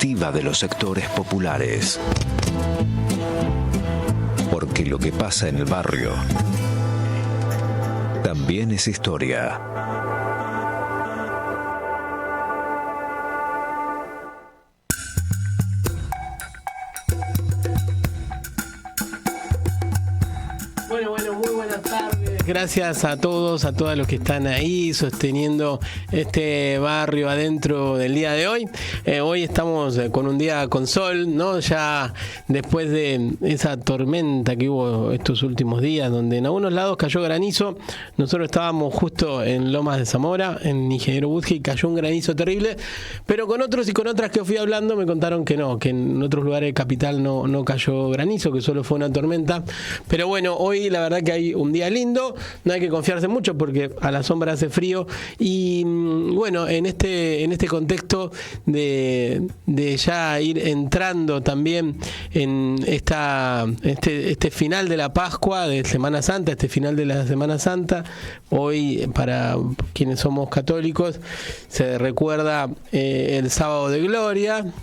perspectiva de los sectores populares. Porque lo que pasa en el barrio también es historia. Bueno, muy buenas tardes. Gracias a todos, a todos los que están ahí sosteniendo este barrio adentro del día de hoy. Hoy estamos con un día con sol, ¿no? Ya después de esa tormenta que hubo estos últimos días, donde en algunos lados cayó granizo. Nosotros estábamos justo en Lomas de Zamora, en Ingeniero Budge, y cayó un granizo terrible. Pero con otros y con otras que fui hablando me contaron que no, que en otros lugares de Capital no cayó granizo, que solo fue una tormenta. Pero bueno, hoy la verdad que hay un día lindo. No hay que confiarse mucho porque a la sombra hace frío y bueno, en este contexto de ya ir entrando también en este final de la Pascua, de Semana Santa, este final de la Semana Santa, hoy para quienes somos católicos se recuerda el Sábado de Gloria,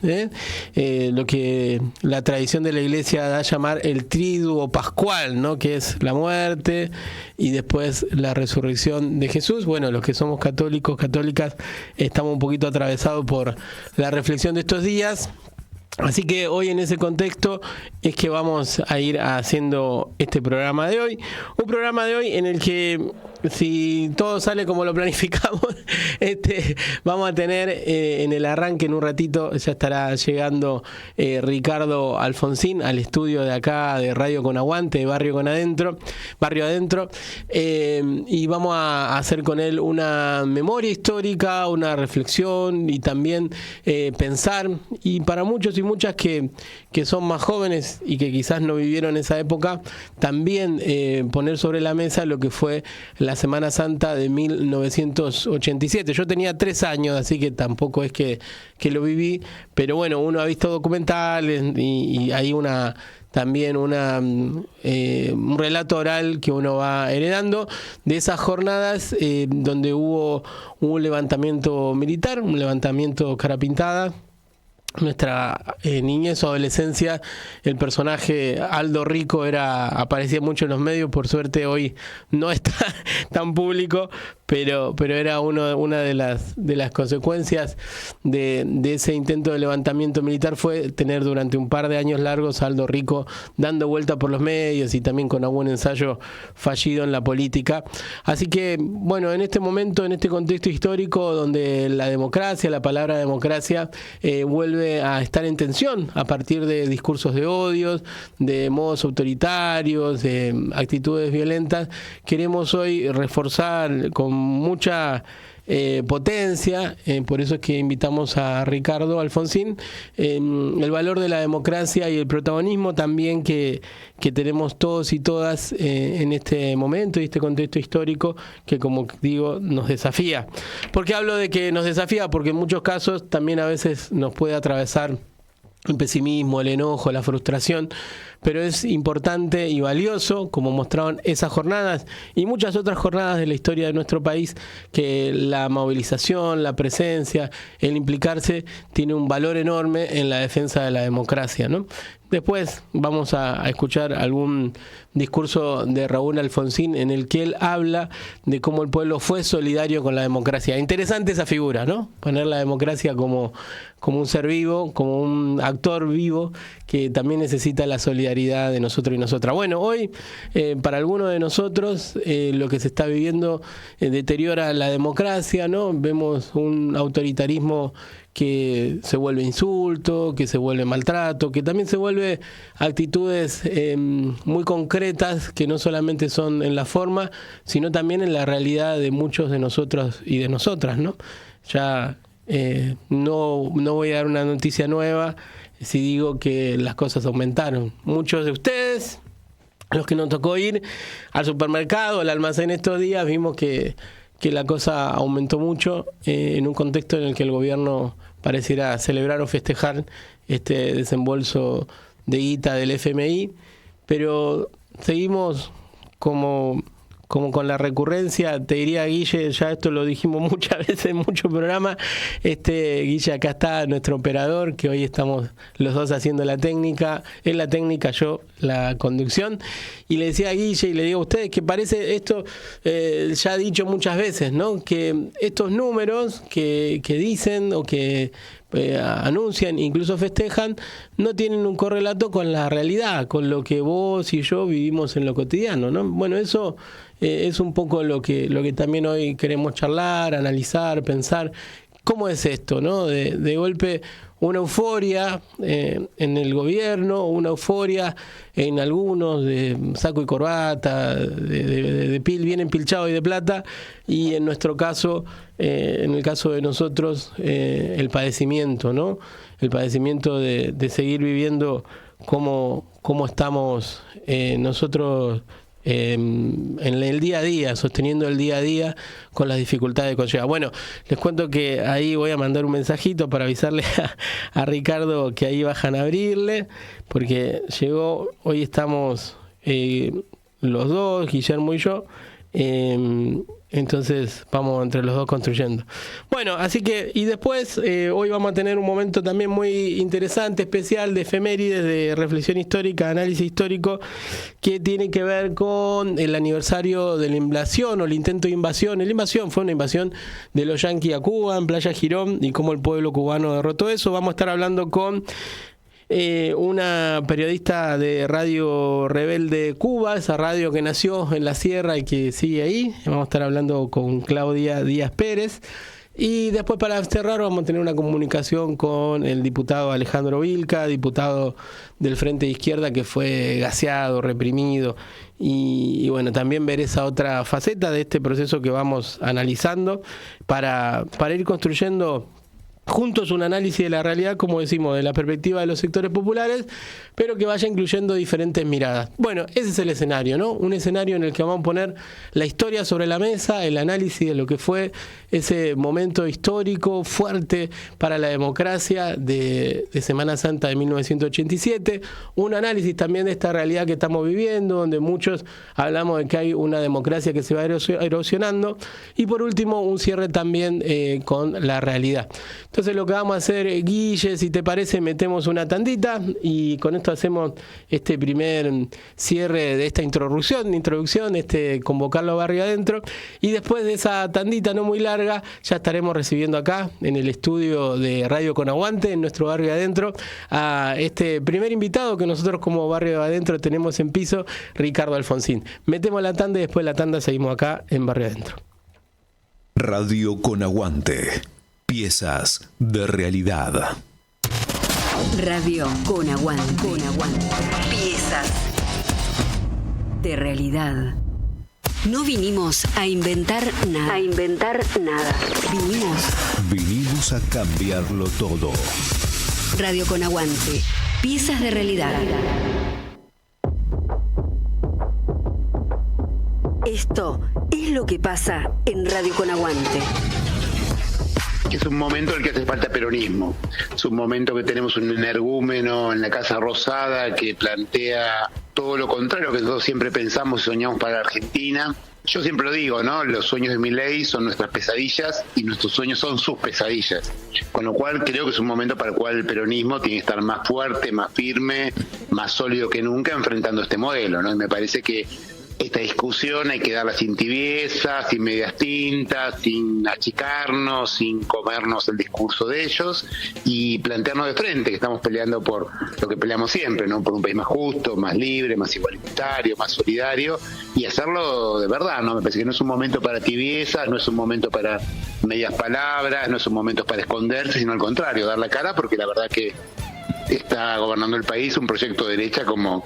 lo que la tradición de la Iglesia da a llamar el Triduo Pascual, ¿no? Que es la muerte y después la resurrección de Jesús. Bueno, los que somos católicos, católicas, estamos un poquito atravesados por la reflexión de estos días. Así que hoy en ese contexto es que vamos a ir haciendo este programa de hoy. Un programa de hoy en el que, si todo sale como lo planificamos, vamos a tener en el arranque, en un ratito, ya estará llegando Ricardo Alfonsín al estudio de acá de Radio Con Aguante, de Barrio Adentro. Y vamos a hacer con él una memoria histórica, una reflexión y también pensar. Y para muchos y muchas que son más jóvenes y que quizás no vivieron esa época, también poner sobre la mesa lo que fue la Semana Santa de 1987. Yo tenía 3 años, así que tampoco es que lo viví, pero bueno, uno ha visto documentales y hay un relato oral que uno va heredando de esas jornadas donde hubo un levantamiento militar, un levantamiento cara pintada. Nuestra niñez o adolescencia, el personaje Aldo Rico aparecía mucho en los medios. Por suerte hoy no está tan público, pero era una de las consecuencias de ese intento de levantamiento militar fue tener durante un par de años largos a Aldo Rico dando vuelta por los medios y también con algún ensayo fallido en la política. Así que bueno, en este momento, en este contexto histórico donde la democracia, la palabra democracia vuelve a estar en tensión a partir de discursos de odios, de modos autoritarios, de actitudes violentas, queremos hoy reforzar con mucha potencia, por eso es que invitamos a Ricardo Alfonsín, el valor de la democracia y el protagonismo también que tenemos todos y todas en este momento y este contexto histórico que, como digo, nos desafía. ¿Por qué hablo de que nos desafía? Porque en muchos casos también a veces nos puede atravesar el pesimismo, el enojo, la frustración, pero es importante y valioso, como mostraron esas jornadas y muchas otras jornadas de la historia de nuestro país, que la movilización, la presencia, el implicarse tiene un valor enorme en la defensa de la democracia, ¿no? Después vamos a escuchar algún discurso de Raúl Alfonsín en el que él habla de cómo el pueblo fue solidario con la democracia. Interesante esa figura, ¿no? Poner la democracia como un ser vivo, como un actor vivo que también necesita la solidaridad de nosotros y nosotras. Bueno, hoy para algunos de nosotros lo que se está viviendo deteriora la democracia, ¿no? Vemos un autoritarismo que se vuelve insulto, que se vuelve maltrato, que también se vuelve actitudes muy concretas que no solamente son en la forma, sino también en la realidad de muchos de nosotros y de nosotras, ¿no? Ya no voy a dar una noticia nueva si digo que las cosas aumentaron. Muchos de ustedes, los que nos tocó ir al supermercado, al almacén estos días, vimos que la cosa aumentó mucho en un contexto en el que el gobierno pareciera celebrar o festejar este desembolso de guita del FMI, pero seguimos como como con la recurrencia, te diría, Guille, ya esto lo dijimos muchas veces en muchos programas, Guille, acá está nuestro operador, que hoy estamos los dos haciendo la técnica, él la técnica, yo la conducción, y le decía a Guille, y le digo a ustedes, que parece esto, ya he dicho muchas veces, ¿no? Que estos números que dicen o que anuncian, incluso festejan, no tienen un correlato con la realidad, con lo que vos y yo vivimos en lo cotidiano, ¿no? Bueno, eso es un poco lo que también hoy queremos charlar, analizar, pensar. ¿Cómo es esto, no? De golpe una euforia en el gobierno, una euforia en algunos de saco y corbata, de pil bien empilchado y de plata, y en nuestro caso, en el caso de nosotros, el padecimiento, ¿no? El padecimiento de seguir viviendo como estamos nosotros en el día a día, sosteniendo el día a día con las dificultades que conlleva. Bueno, les cuento que ahí voy a mandar un mensajito para avisarle a Ricardo que ahí bajan a abrirle, porque llegó, hoy estamos los dos, Guillermo y yo, entonces vamos entre los dos construyendo. Bueno, así que, y después hoy vamos a tener un momento también muy interesante, especial, de efemérides, de reflexión histórica, análisis histórico, que tiene que ver con el aniversario de la invasión o el intento de invasión. La invasión fue una invasión de los yanquis a Cuba, en Playa Girón, y cómo el pueblo cubano derrotó eso. Vamos a estar hablando con una periodista de Radio Rebelde Cuba, esa radio que nació en la sierra y que sigue ahí. Vamos a estar hablando con Claudia Díaz Pérez. Y después, para cerrar, vamos a tener una comunicación con el diputado Alejandro Vilca, diputado del Frente de Izquierda, que fue gaseado, reprimido. Y bueno, también ver esa otra faceta de este proceso que vamos analizando para ir construyendo juntos un análisis de la realidad, como decimos, de la perspectiva de los sectores populares, pero que vaya incluyendo diferentes miradas. Bueno, ese es el escenario, ¿no? Un escenario en el que vamos a poner la historia sobre la mesa, el análisis de lo que fue ese momento histórico fuerte para la democracia de Semana Santa de 1987, un análisis también de esta realidad que estamos viviendo, donde muchos hablamos de que hay una democracia que se va erosionando, y por último un cierre también con la realidad. Entonces lo que vamos a hacer, Guille, si te parece, metemos una tandita y con esto hacemos este primer cierre de esta introducción, convocarlo barrio adentro, y después de esa tandita no muy larga ya estaremos recibiendo acá en el estudio de Radio Con Aguante, en nuestro barrio adentro, a este primer invitado que nosotros como barrio adentro tenemos en piso, Ricardo Alfonsín. Metemos la tanda y después de la tanda seguimos acá en barrio adentro. Radio Con Aguante. Piezas de realidad. Radio Con Aguante. Con Aguante. Piezas de realidad. No vinimos a inventar nada. Vinimos a cambiarlo todo. Radio Con Aguante. Piezas de realidad. Esto es lo que pasa en Radio Con Aguante. Es un momento en el que hace falta peronismo. Es un momento que tenemos un energúmeno en la Casa Rosada que plantea todo lo contrario que nosotros siempre pensamos y soñamos para la Argentina. Yo siempre lo digo, ¿no? Los sueños de Milei son nuestras pesadillas y nuestros sueños son sus pesadillas. Con lo cual creo que es un momento para el cual el peronismo tiene que estar más fuerte, más firme, más sólido que nunca enfrentando este modelo, ¿no? Y me parece que esta discusión hay que darla sin tibieza, sin medias tintas, sin achicarnos, sin comernos el discurso de ellos y plantearnos de frente que estamos peleando por lo que peleamos siempre, ¿no? Por un país más justo, más libre, más igualitario, más solidario, y hacerlo de verdad, ¿no? Me parece que no es un momento para tibieza, no es un momento para medias palabras, no es un momento para esconderse, sino al contrario, dar la cara, porque la verdad que está gobernando el país un proyecto de derecha como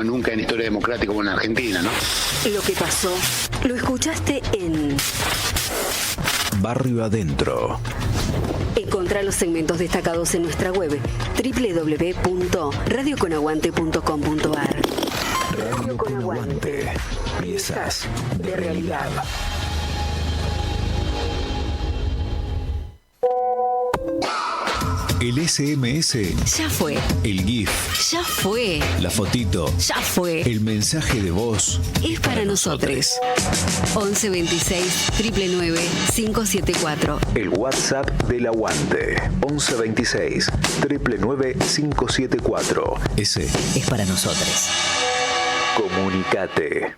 nunca en historia democrática como en Argentina, ¿no? Lo que pasó, lo escuchaste en Barrio Adentro. Encontrá los segmentos destacados en nuestra web www.radioconaguante.com.ar. Radio Con Aguante. Piezas de realidad. El SMS. Ya fue. El GIF. Ya fue. La fotito. Ya fue. El mensaje de voz. Es para nosotros. 11 26 999 574. El WhatsApp del Aguante. 11 26 999 574. Ese Es para nosotros. Comunicate.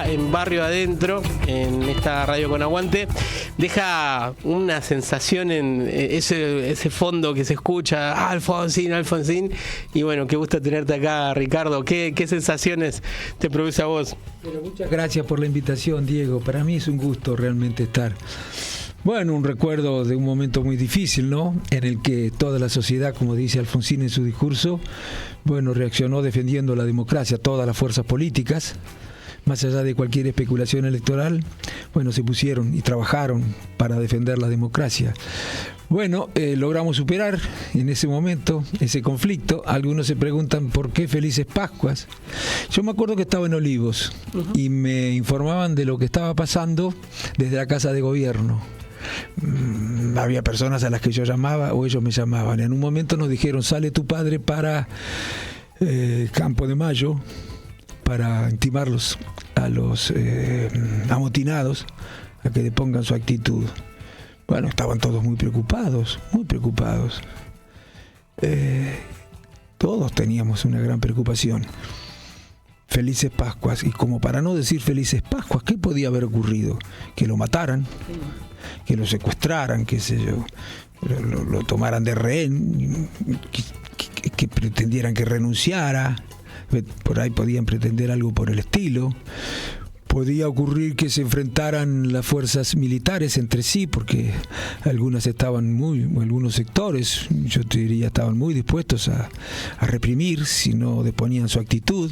En Barrio Adentro, en esta radio con Aguante, deja una sensación en ese fondo que se escucha, Alfonsín, y bueno, qué gusto tenerte acá, Ricardo. ¿Qué sensaciones te produce a vos? Pero muchas gracias por la invitación, Diego. Para mí es un gusto realmente estar. Bueno, un recuerdo de un momento muy difícil, ¿no? En el que toda la sociedad, como dice Alfonsín en su discurso, bueno, reaccionó defendiendo la democracia, todas las fuerzas políticas, más allá de cualquier especulación electoral, bueno, se pusieron y trabajaron para defender la democracia. Bueno, logramos superar en ese momento ese conflicto. Algunos se preguntan por qué Felices Pascuas. Yo me acuerdo que estaba en Olivos y me informaban de lo que estaba pasando desde la Casa de Gobierno. Había personas a las que yo llamaba o ellos me llamaban. En un momento nos dijeron: sale tu padre para Campo de Mayo para intimarlos a los amotinados a que depongan su actitud. Bueno, estaban todos muy preocupados, muy preocupados. Todos teníamos una gran preocupación. Felices Pascuas. Y como para no decir Felices Pascuas, ¿qué podía haber ocurrido? Que lo mataran, que lo secuestraran, qué sé yo, lo tomaran de rehén, que pretendieran que renunciara. Por ahí podían pretender algo por el estilo. Podía ocurrir que se enfrentaran las fuerzas militares entre sí, porque algunos sectores, yo te diría, estaban muy dispuestos a reprimir si no deponían su actitud.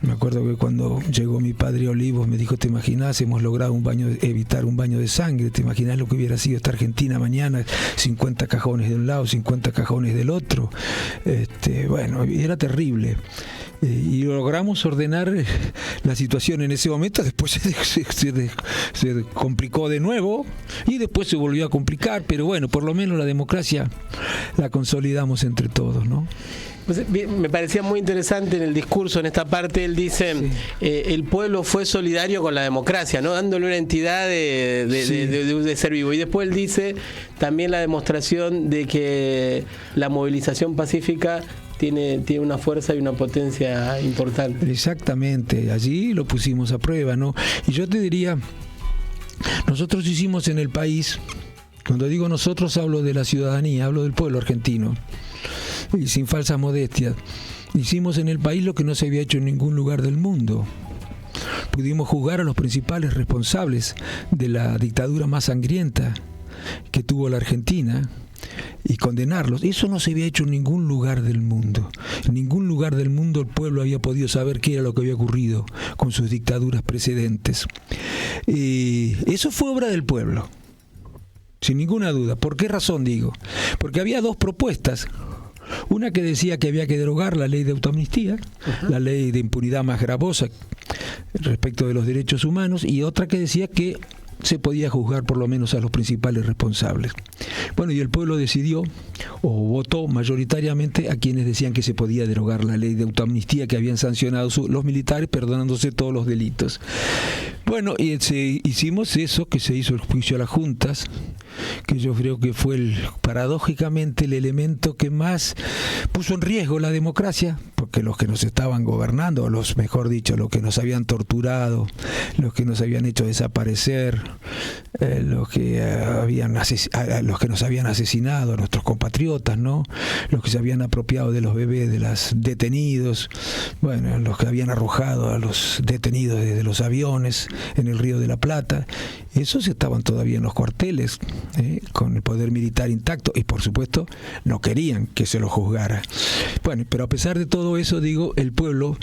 Me acuerdo que cuando llegó mi padre a Olivos me dijo: ¿te imaginás? Hemos logrado evitar un baño de sangre. ¿Te imaginás lo que hubiera sido esta Argentina mañana? 50 cajones de un lado, 50 cajones del otro. Bueno, era terrible. Y logramos ordenar la situación en ese momento. Después se complicó de nuevo y después se volvió a complicar, pero bueno, por lo menos la democracia la consolidamos entre todos, ¿no? Me parecía muy interesante en el discurso, en esta parte, él dice, sí, el pueblo fue solidario con la democracia, ¿no? Dándole una entidad de ser vivo. Y después él dice también la demostración de que la movilización pacífica tiene una fuerza y una potencia importante. Exactamente, allí lo pusimos a prueba, ¿no? Y yo te diría, nosotros hicimos en el país, cuando digo nosotros hablo de la ciudadanía, hablo del pueblo argentino, y sin falsas modestias, hicimos en el país lo que no se había hecho en ningún lugar del mundo. Pudimos juzgar a los principales responsables de la dictadura más sangrienta que tuvo la Argentina y condenarlos. Eso no se había hecho en ningún lugar del mundo. En ningún lugar del mundo el pueblo había podido saber qué era lo que había ocurrido con sus dictaduras precedentes. Y eso fue obra del pueblo, sin ninguna duda. ¿Por qué razón digo? Porque había dos propuestas. Una que decía que había que derogar la ley de autoamnistía, la ley de impunidad más gravosa respecto de los derechos humanos, y otra que decía que se podía juzgar por lo menos a los principales responsables. Bueno, y el pueblo decidió, o votó mayoritariamente a quienes decían que se podía derogar la ley de autoamnistía que habían sancionado los militares, perdonándose todos los delitos. Bueno, y hicimos eso, que se hizo el juicio a las juntas, que yo creo que fue paradójicamente el elemento que más puso en riesgo la democracia, porque los que nos estaban gobernando, mejor dicho, los que nos habían torturado, los que nos habían hecho desaparecer, los que nos habían asesinado, a nuestros compatriotas, ¿no? Los que se habían apropiado de los bebés de los detenidos, bueno, los que habían arrojado a los detenidos desde los aviones en el Río de la Plata, esos estaban todavía en los cuarteles, con el poder militar intacto, y por supuesto no querían que se los juzgara. Bueno, pero a pesar de todo eso, digo, el pueblo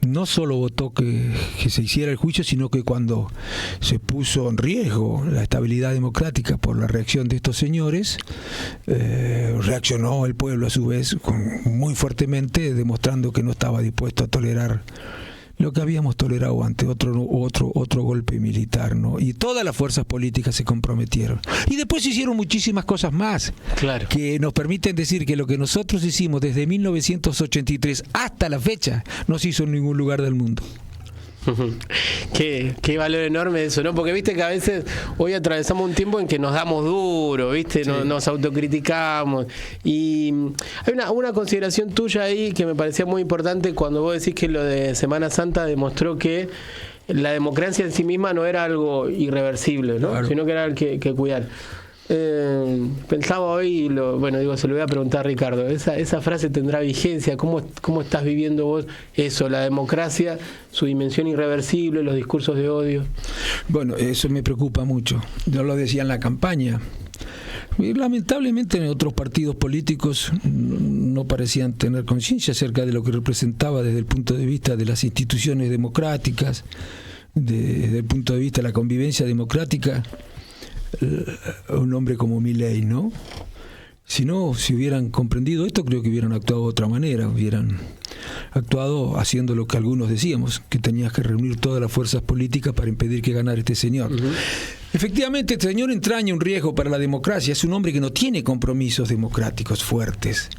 no solo votó que se hiciera el juicio, sino que cuando se puso en riesgo la estabilidad democrática por la reacción de estos señores, reaccionó el pueblo a su vez muy fuertemente, demostrando que no estaba dispuesto a tolerar lo que habíamos tolerado antes, otro golpe militar, ¿no? Y todas las fuerzas políticas se comprometieron. Y después se hicieron muchísimas cosas más, claro, que nos permiten decir que lo que nosotros hicimos desde 1983 hasta la fecha no se hizo en ningún lugar del mundo. Qué valor enorme eso, ¿no? Porque viste que a veces hoy atravesamos un tiempo en que nos damos duro, ¿viste? Sí. Nos autocriticamos. Y hay una consideración tuya ahí que me parecía muy importante cuando vos decís que lo de Semana Santa demostró que la democracia en sí misma no era algo irreversible, ¿no? Claro. Sino que era algo que cuidar. Pensaba hoy, se lo voy a preguntar a Ricardo, esa frase tendrá vigencia. ¿Cómo estás viviendo vos eso, la democracia, su dimensión irreversible, los discursos de odio? Bueno, eso me preocupa mucho. Yo lo decía en la campaña. Y lamentablemente en otros partidos políticos no parecían tener conciencia acerca de lo que representaba desde el punto de vista de las instituciones democráticas, desde el punto de vista de la convivencia democrática, un hombre como Milei, ¿no? Si hubieran comprendido esto, creo que hubieran actuado de otra manera, hubieran actuado haciendo lo que algunos decíamos, que tenías que reunir todas las fuerzas políticas para impedir que ganara este señor. Uh-huh. Efectivamente, este señor entraña un riesgo para la democracia. Es un hombre que no tiene compromisos democráticos fuertes.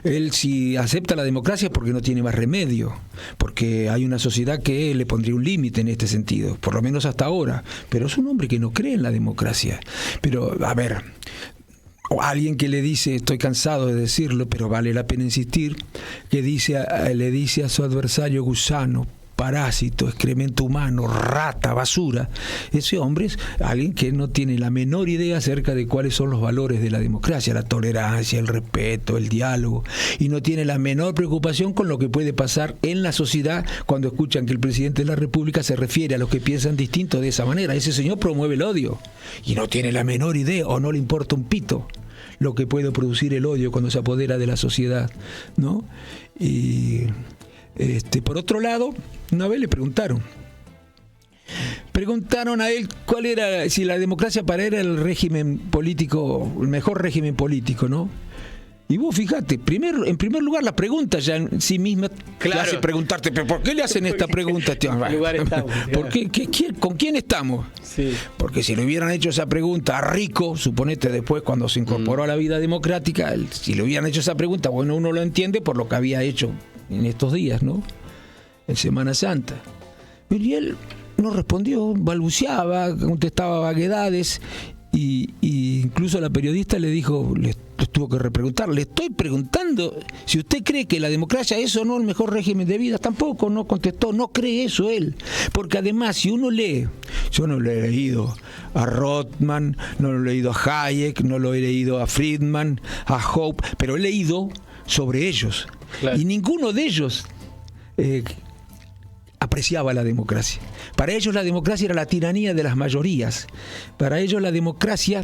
Él, si acepta la democracia, es porque no tiene más remedio, porque hay una sociedad que le pondría un límite en este sentido, por lo menos hasta ahora. Pero es un hombre que no cree en la democracia. Pero, a ver, o alguien que le dice, estoy cansado de decirlo, pero vale la pena insistir, que le dice a su adversario gusano, parásito, excremento humano, rata, basura. Ese hombre es alguien que no tiene la menor idea acerca de cuáles son los valores de la democracia, la tolerancia, el respeto, el diálogo, y no tiene la menor preocupación con lo que puede pasar en la sociedad cuando escuchan que el presidente de la República se refiere a los que piensan distinto de esa manera. Ese señor promueve el odio y no tiene la menor idea, o no le importa un pito lo que puede producir el odio cuando se apodera de la sociedad, ¿no? Y por otro lado, una vez le preguntaron a él cuál era, si la democracia para él era el régimen político, el mejor régimen político, ¿no? Y vos fíjate, en primer lugar la pregunta ya en sí misma te hace preguntarte, ¿pero por qué le hacen esta pregunta? ¿Con quién estamos? Sí. Porque si le hubieran hecho esa pregunta a Rico, suponete después cuando se incorporó a la vida democrática, si le hubieran hecho esa pregunta, bueno, uno lo entiende por lo que había hecho en estos días, ¿no? En Semana Santa. Y él no respondió, balbuceaba, contestaba vaguedades, y incluso la periodista le dijo, le tuvo que repreguntar, le estoy preguntando si usted cree que la democracia es o no el mejor régimen de vida. Tampoco, no contestó, no cree eso él, porque además si uno lee, yo no lo he leído a Rothman, no lo he leído a Hayek, no lo he leído a Friedman, a Hope, pero he leído sobre ellos, claro, y ninguno de ellos apreciaba la democracia. Para ellos la democracia era la tiranía de las mayorías. Para ellos la democracia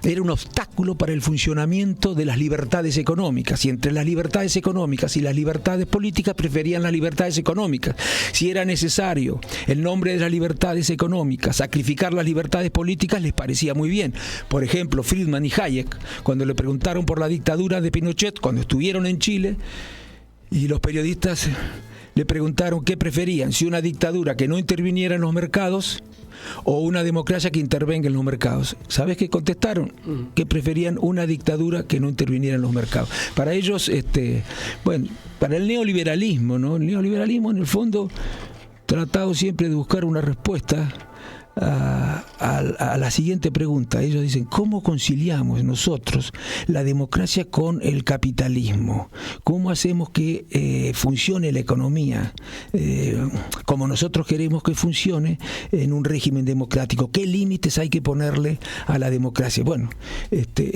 era un obstáculo para el funcionamiento de las libertades económicas, y entre las libertades económicas y las libertades políticas preferían las libertades económicas. Si era necesario, en nombre de las libertades económicas, sacrificar las libertades políticas, les parecía muy bien. Por ejemplo, Friedman y Hayek, cuando le preguntaron por la dictadura de Pinochet, cuando estuvieron en Chile, y los periodistas le preguntaron qué preferían, si una dictadura que no interviniera en los mercados o una democracia que intervenga en los mercados. ¿Sabes qué contestaron? Que preferían una dictadura que no interviniera en los mercados. Para ellos, para el neoliberalismo, ¿no? El neoliberalismo en el fondo tratado siempre de buscar una respuesta a la siguiente pregunta. Ellos dicen, ¿cómo conciliamos nosotros la democracia con el capitalismo? ¿Cómo hacemos que funcione la economía como nosotros queremos que funcione en un régimen democrático? ¿Qué límites hay que ponerle a la democracia? Bueno,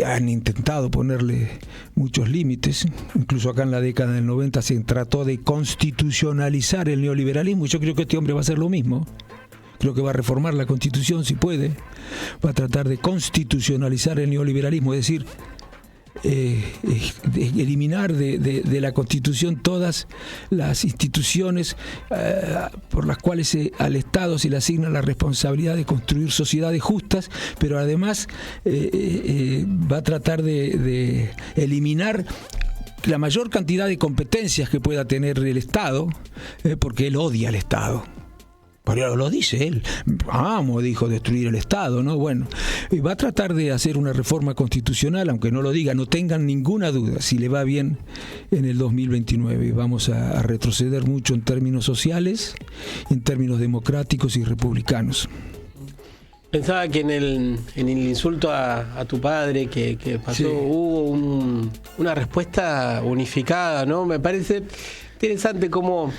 han intentado ponerle muchos límites. Incluso acá en la década del 90 se trató de constitucionalizar el neoliberalismo, y yo creo que este hombre va a hacer lo mismo. Creo que va a reformar la Constitución si puede, va a tratar de constitucionalizar el neoliberalismo, es decir, eliminar de la Constitución todas las instituciones por las cuales al Estado se le asigna la responsabilidad de construir sociedades justas, pero además va a tratar de eliminar la mayor cantidad de competencias que pueda tener el Estado, porque él odia al Estado. Pero lo dice él, dijo, destruir el Estado, ¿no? Bueno, va a tratar de hacer una reforma constitucional, aunque no lo diga, no tengan ninguna duda, si le va bien en el 2029. Vamos a retroceder mucho en términos sociales, en términos democráticos y republicanos. Pensaba que en el insulto a tu padre que pasó, sí, hubo una respuesta unificada, ¿no? Me parece interesante cómo...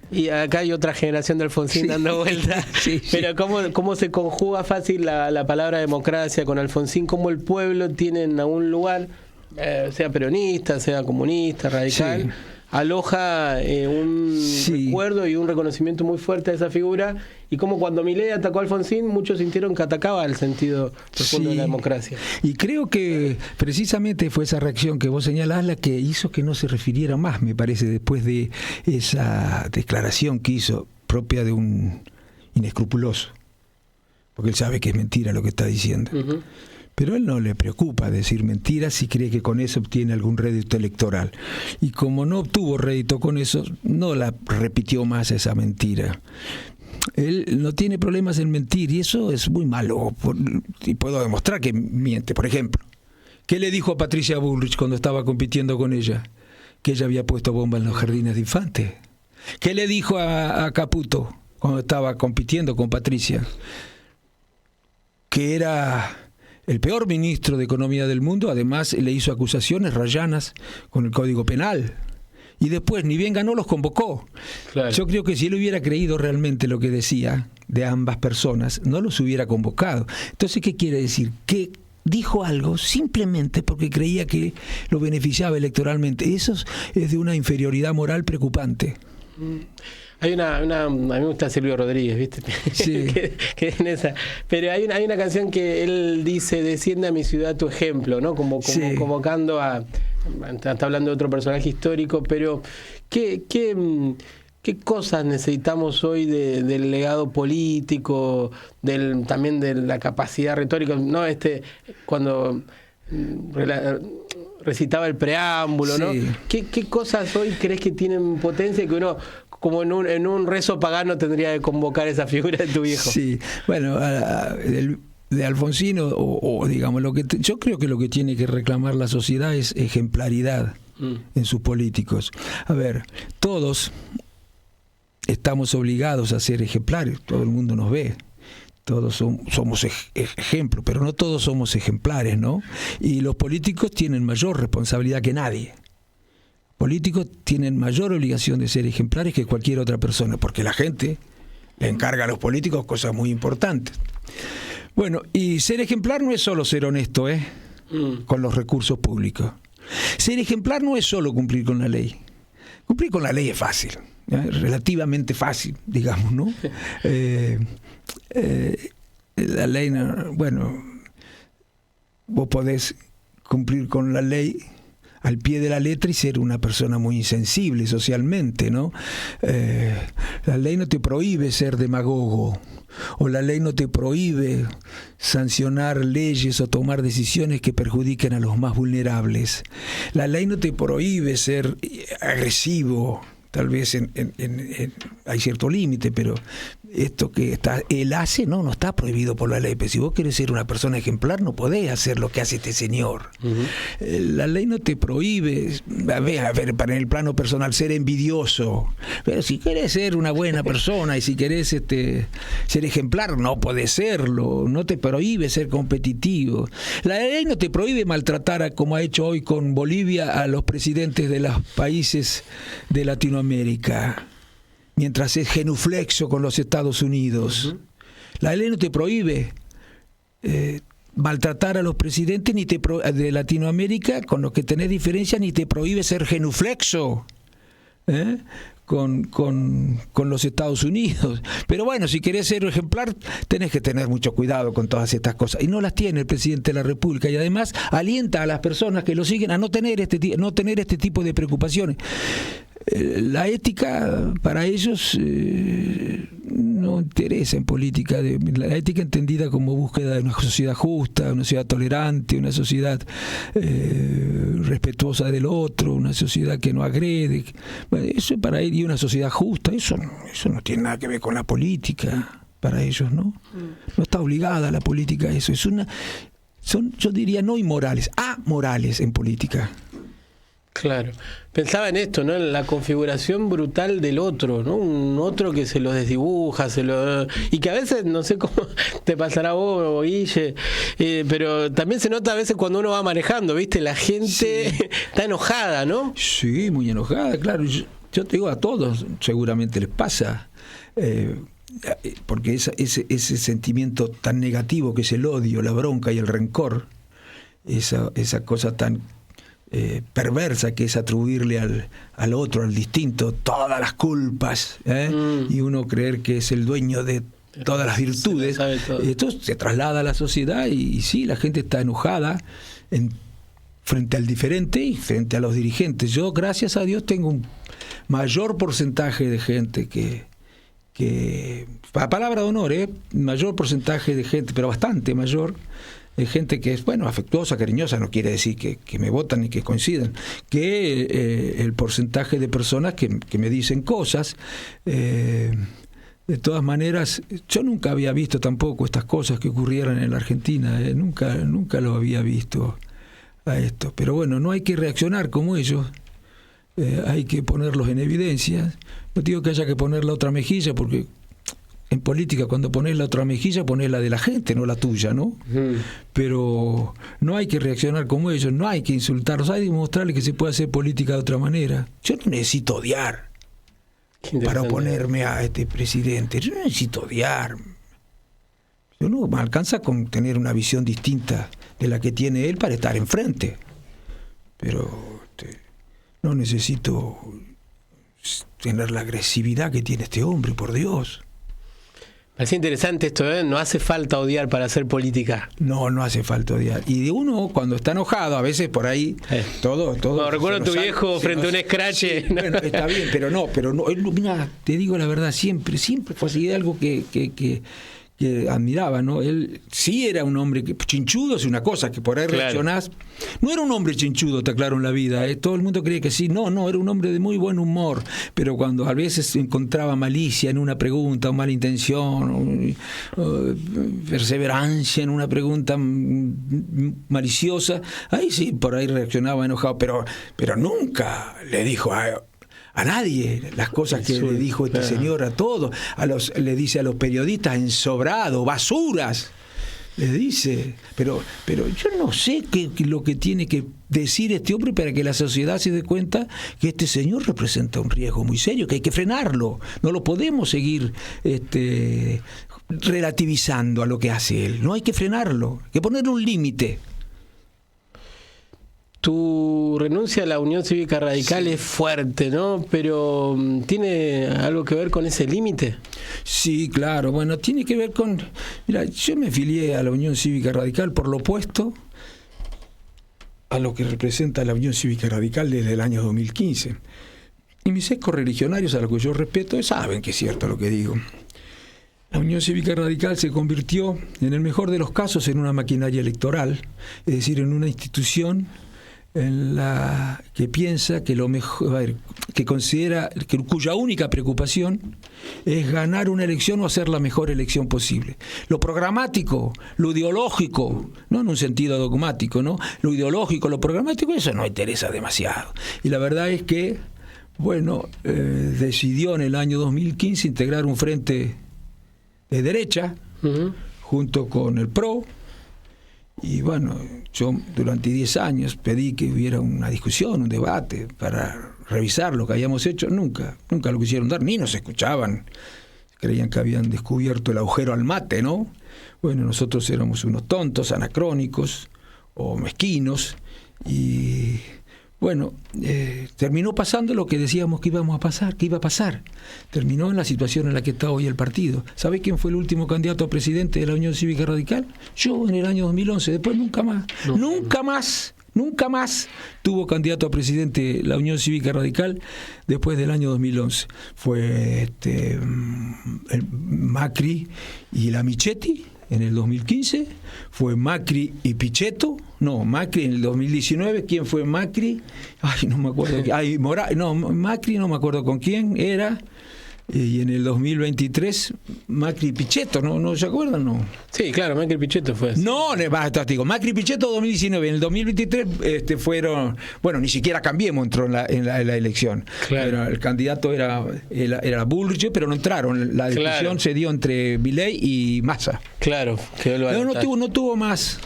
Y acá hay otra generación de Alfonsín, sí, dando vueltas, sí, sí. Pero cómo se conjuga fácil la palabra democracia con Alfonsín, cómo el pueblo tiene en algún lugar, sea peronista, sea comunista, radical, sí, aloja un, sí, recuerdo y un reconocimiento muy fuerte a esa figura, y como cuando Milei atacó a Alfonsín, muchos sintieron que atacaba el sentido profundo, sí, de la democracia. Y creo que precisamente fue esa reacción que vos señalás la que hizo que no se refiriera más, me parece, después de esa declaración que hizo, propia de un inescrupuloso, porque él sabe que es mentira lo que está diciendo. Uh-huh. Pero a él no le preocupa decir mentiras si cree que con eso obtiene algún rédito electoral. Y como no obtuvo rédito con eso, no la repitió más esa mentira. Él no tiene problemas en mentir, y eso es muy malo. Y puedo demostrar que miente. Por ejemplo, ¿qué le dijo a Patricia Bullrich cuando estaba compitiendo con ella? Que ella había puesto bomba en los jardines de infantes. ¿Qué le dijo a Caputo cuando estaba compitiendo con Patricia? Que era el peor ministro de Economía del mundo. Además le hizo acusaciones rayanas con el Código Penal. Y después, ni bien ganó, los convocó. Claro. Yo creo que si él hubiera creído realmente lo que decía de ambas personas, no los hubiera convocado. Entonces, ¿qué quiere decir? Que dijo algo simplemente porque creía que lo beneficiaba electoralmente. Eso es de una inferioridad moral preocupante. Hay a mí me gusta Silvio Rodríguez, ¿viste? Sí. que en esa. Pero hay una canción que él dice, desciende a mi ciudad tu ejemplo, ¿no? Como sí, convocando a... Está hablando de otro personaje histórico, pero ¿qué cosas necesitamos hoy del legado político, también de la capacidad retórica, ¿no? Cuando recitaba el preámbulo, sí, ¿no? ¿Qué cosas hoy crees que tienen potencia y que uno, como en un rezo pagano, tendría que convocar esa figura de tu viejo? Sí, bueno, de Alfonsín, o digamos, yo creo que lo que tiene que reclamar la sociedad es ejemplaridad en sus políticos. A ver, todos estamos obligados a ser ejemplares, todo el mundo nos ve, todos somos ejemplos, pero no todos somos ejemplares, ¿no? Y los políticos tienen mayor responsabilidad que nadie. Políticos tienen mayor obligación de ser ejemplares que cualquier otra persona, porque la gente le encarga a los políticos cosas muy importantes. Bueno, y ser ejemplar no es solo ser honesto, con los recursos públicos. Ser ejemplar no es solo cumplir con la ley. Cumplir con la ley es fácil, relativamente fácil, digamos, ¿no? La ley, bueno, vos podés cumplir con la ley al pie de la letra y ser una persona muy insensible socialmente, ¿no? La ley no te prohíbe ser demagogo, o la ley no te prohíbe sancionar leyes o tomar decisiones que perjudiquen a los más vulnerables. La ley no te prohíbe ser agresivo, tal vez hay cierto límite, pero esto que él hace no está prohibido por la ley. Pero si vos querés ser una persona ejemplar, no podés hacer lo que hace este señor. La ley no te prohíbe, a ver, para en el plano personal, ser envidioso. Pero si querés ser una buena persona y si querés ser ejemplar, no podés serlo. No te prohíbe ser competitivo. La ley no te prohíbe maltratar, como ha hecho hoy con Bolivia, a los presidentes de los países de Latinoamérica, mientras es genuflexo con los Estados Unidos. La ley no te prohíbe maltratar a los presidentes de Latinoamérica con los que tenés diferencia, ni te prohíbe ser genuflexo con los Estados Unidos. Pero bueno, si querés ser ejemplar, tenés que tener mucho cuidado con todas estas cosas. Y no las tiene el presidente de la República. Y además alienta a las personas que lo siguen a no tener este tipo de preocupaciones. La ética para ellos no interesa en política. La ética entendida como búsqueda de una sociedad justa, una sociedad tolerante, una sociedad respetuosa del otro, una sociedad que no agrede. Bueno, eso para ellos, y una sociedad justa, eso no tiene nada que ver con la política para ellos, ¿no? No está obligada la política a eso. Son, yo diría, no inmorales, amorales en política. Claro. Pensaba en esto, ¿no? En la configuración brutal del otro, ¿no? Un otro que se lo desdibuja, y que a veces, no sé cómo te pasará a vos o Guille, pero también se nota a veces cuando uno va manejando, ¿viste? La gente está enojada, ¿no? Sí, muy enojada, claro. Yo te digo, a todos seguramente les pasa. Porque ese sentimiento tan negativo que es el odio, la bronca y el rencor, esa cosa tan perversa que es atribuirle al otro, al distinto, todas las culpas, y uno creer que es el dueño de todas las virtudes. Esto se traslada a la sociedad y sí, la gente está enojada frente al diferente y frente a los dirigentes. Yo, gracias a Dios, tengo un mayor porcentaje de gente que a palabra de honor, mayor porcentaje de gente, pero bastante mayor, de gente que es, bueno, afectuosa, cariñosa, no quiere decir que me votan ni que coincidan, que el porcentaje de personas que me dicen cosas. De todas maneras, yo nunca había visto tampoco estas cosas que ocurrieran en la Argentina, nunca lo había visto a esto. Pero bueno, no hay que reaccionar como ellos, hay que ponerlos en evidencia. No digo que haya que poner la otra mejilla, porque en política, cuando pones la otra mejilla, pones la de la gente, no la tuya, ¿no? Pero no hay que reaccionar como ellos, no hay que insultarlos, hay que mostrarles que se puede hacer política de otra manera. Yo no necesito odiar para oponerme a este presidente, yo no necesito odiar. Yo no me alcanza con tener una visión distinta de la que tiene él para estar enfrente. Pero no necesito tener la agresividad que tiene este hombre, por Dios. Parece interesante esto, ¿eh? No hace falta odiar para hacer política. No hace falta odiar. Y de uno, cuando está enojado, a veces por ahí, todo. No, recuerdo a tu viejo frente a un escrache. Sí, bueno, está bien, pero no. Mira, te digo la verdad, siempre fue así, algo que admiraba, ¿no? Él sí era un hombre chinchudo, es una cosa que por ahí reaccionás. No era un hombre chinchudo, está claro, en la vida, todo el mundo cree que sí. No, era un hombre de muy buen humor, pero cuando a veces encontraba malicia en una pregunta, o mala intención, o perseverancia en una pregunta maliciosa, ahí sí, por ahí reaccionaba enojado, pero nunca le dijo a nadie las cosas que le dijo este señor a todos. Le dice a los periodistas ensobrados, basuras, les dice. Pero yo no sé qué lo que tiene que decir este hombre para que la sociedad se dé cuenta que este señor representa un riesgo muy serio, que hay que frenarlo. No lo podemos seguir relativizando a lo que hace él. No hay que frenarlo, hay que ponerle un límite. Tu renuncia a la Unión Cívica Radical es fuerte, ¿no? Pero ¿tiene algo que ver con ese límite? Sí, claro. Bueno, tiene que ver con... Mira, yo me afilié a la Unión Cívica Radical por lo opuesto a lo que representa la Unión Cívica Radical desde el año 2015. Y mis ex-correligionarios, a los que yo respeto, saben que es cierto lo que digo. La Unión Cívica Radical se convirtió, en el mejor de los casos, en una maquinaria electoral, es decir, en una institución que piensa que lo mejor, a ver, que considera cuya única preocupación es ganar una elección o hacer la mejor elección posible. Lo programático, lo ideológico, no en un sentido dogmático, ¿no? Lo ideológico, lo programático, eso no interesa demasiado. Y la verdad es que, bueno, decidió en el año 2015 integrar un frente de derecha, junto con el PRO. Y bueno, yo durante 10 años pedí que hubiera una discusión, un debate para revisar lo que habíamos hecho. Nunca lo quisieron dar, ni nos escuchaban. Creían que habían descubierto el agujero al mate, ¿no? Bueno, nosotros éramos unos tontos, anacrónicos o mezquinos. Y bueno, terminó pasando lo que decíamos que iba a pasar. Terminó en la situación en la que está hoy el partido. ¿Sabe quién fue el último candidato a presidente de la Unión Cívica Radical? Yo, en el año 2011. Después nunca más tuvo candidato a presidente la Unión Cívica Radical después del año 2011. Fue el Macri y la Michetti en el 2015, fue Macri y Pichetto. No, Macri en el 2019. ¿Quién fue Macri? Ay, no me acuerdo. Macri no me acuerdo con quién era. Y en el 2023 Macri y Pichetto, ¿no se acuerdan? No. Sí, claro, Macri y Pichetto fue así. Digo, Macri y Pichetto 2019. En el 2023 fueron, bueno, ni siquiera Cambiemos entró en la elección. Claro. Pero el candidato era Bullrich, pero no entraron. La discusión se dio entre Milei y Massa. Claro, quedó el no tuvo más,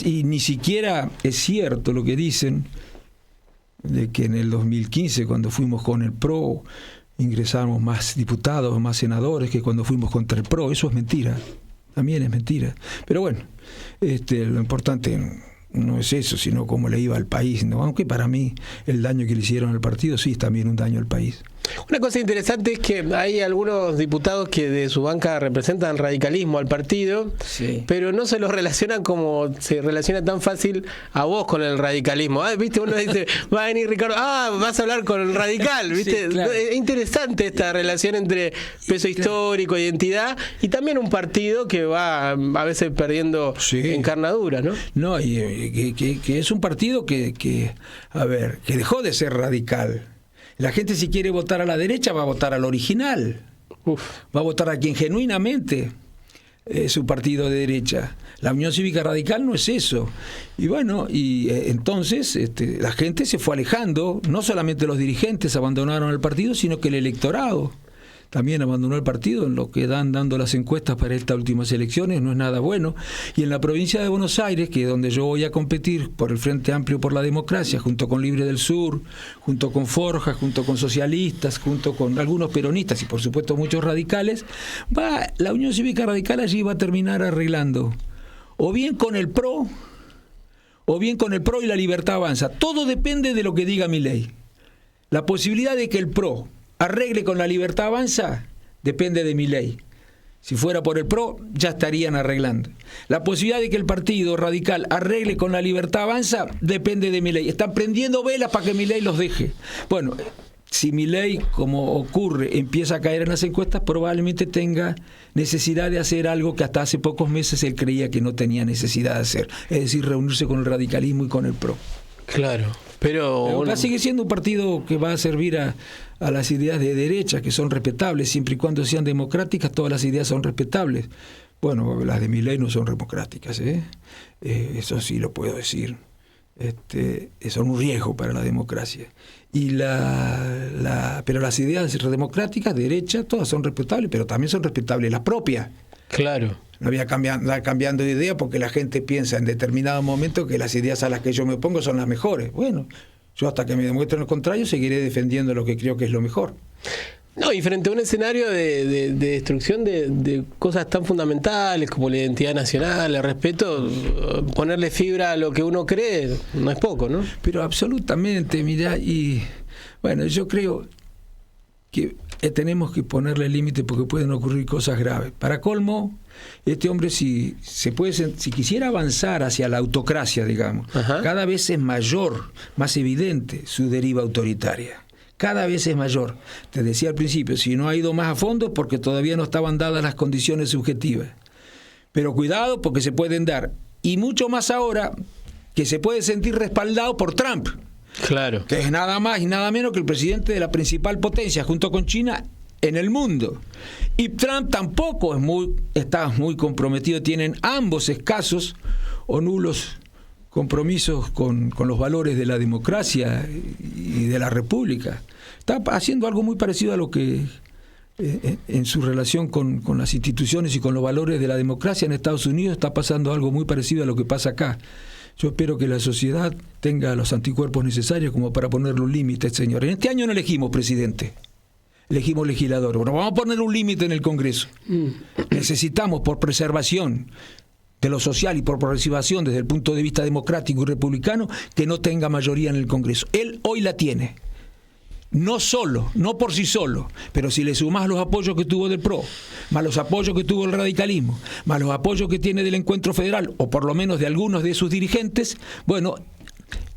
y ni siquiera es cierto lo que dicen de que en el 2015, cuando fuimos con el PRO, ingresamos más diputados, más senadores que cuando fuimos contra el PRO. Eso es mentira, también es mentira. Pero bueno, lo importante no es eso, sino cómo le iba al país, ¿no? Aunque para mí el daño que le hicieron al partido sí es también un daño al país. Una cosa interesante es que hay algunos diputados que de su banca representan el radicalismo al partido, sí, pero no se los relacionan como se relaciona tan fácil a vos con el radicalismo. ¿Viste? Uno dice, va a venir Ricardo, vas a hablar con el radical, ¿viste? Sí, claro. Es interesante esta relación entre peso histórico, identidad, y también un partido que va a veces perdiendo encarnadura, ¿no? No, y que es un partido que dejó de ser radical. La gente, si quiere votar a la derecha, va a votar al original. Va a votar a quien genuinamente es un partido de derecha. La Unión Cívica Radical no es eso. Y bueno, entonces la gente se fue alejando. No solamente los dirigentes abandonaron el partido, sino que el electorado también abandonó el partido. En lo que dando las encuestas para estas últimas elecciones no es nada bueno. Y en la provincia de Buenos Aires, que es donde yo voy a competir por el Frente Amplio por la Democracia, junto con Libre del Sur, junto con Forja, junto con socialistas, junto con algunos peronistas y por supuesto muchos radicales, la Unión Cívica Radical allí va a terminar arreglando o bien con el PRO y la Libertad Avanza. Todo depende de lo que diga Milei. La posibilidad de que el PRO arregle con la Libertad Avanza depende de Milei. Si fuera por el PRO, ya estarían arreglando. La posibilidad de que el partido radical arregle con la Libertad Avanza depende de Milei. Están prendiendo velas para que Milei los deje. Bueno, si Milei, como ocurre, empieza a caer en las encuestas, probablemente tenga necesidad de hacer algo que hasta hace pocos meses él creía que no tenía necesidad de hacer. Es decir, reunirse con el radicalismo y con el PRO. Claro. Pero sigue siendo un partido que va a servir a las ideas de derecha, que son respetables, siempre y cuando sean democráticas. Todas las ideas son respetables. Bueno, las de Milei no son democráticas, eso sí lo puedo decir. Son un riesgo para la democracia. Pero las ideas democráticas, de derecha, todas son respetables, pero también son respetables las propias. Claro. No voy a cambiando de idea porque la gente piensa en determinado momento que las ideas a las que yo me opongo son las mejores. Bueno, yo hasta que me demuestren lo contrario seguiré defendiendo lo que creo que es lo mejor. No, y frente a un escenario de destrucción de cosas tan fundamentales como la identidad nacional, el respeto, ponerle fibra a lo que uno cree no es poco, ¿no? Pero absolutamente, mirá, y bueno, yo creo que tenemos que ponerle límite porque pueden ocurrir cosas graves. Para colmo, este hombre si quisiera avanzar hacia la autocracia, digamos, cada vez es mayor, más evidente su deriva autoritaria. Cada vez es mayor. Te decía al principio, si no ha ido más a fondo es porque todavía no estaban dadas las condiciones subjetivas. Pero cuidado porque se pueden dar. Y mucho más ahora que se puede sentir respaldado por Trump, Claro. que es nada más y nada menos que el presidente de la principal potencia junto con China en el mundo. Y Trump tampoco está muy comprometido, tienen ambos escasos o nulos compromisos con los valores de la democracia y de la república. Está haciendo algo muy parecido a lo que en su relación con las instituciones y con los valores de la democracia en Estados Unidos está pasando algo muy parecido a lo que pasa acá. Yo espero que la sociedad tenga los anticuerpos necesarios como para ponerle un límite, señor. En este año no elegimos presidente, elegimos legislador. Bueno, vamos a poner un límite en el Congreso. Necesitamos, por preservación de lo social y por preservación desde el punto de vista democrático y republicano, que no tenga mayoría en el Congreso. Él hoy la tiene. No solo, no por sí solo, pero si le sumás los apoyos que tuvo del PRO, más los apoyos que tuvo el radicalismo, más los apoyos que tiene del Encuentro Federal, o por lo menos de algunos de sus dirigentes, bueno,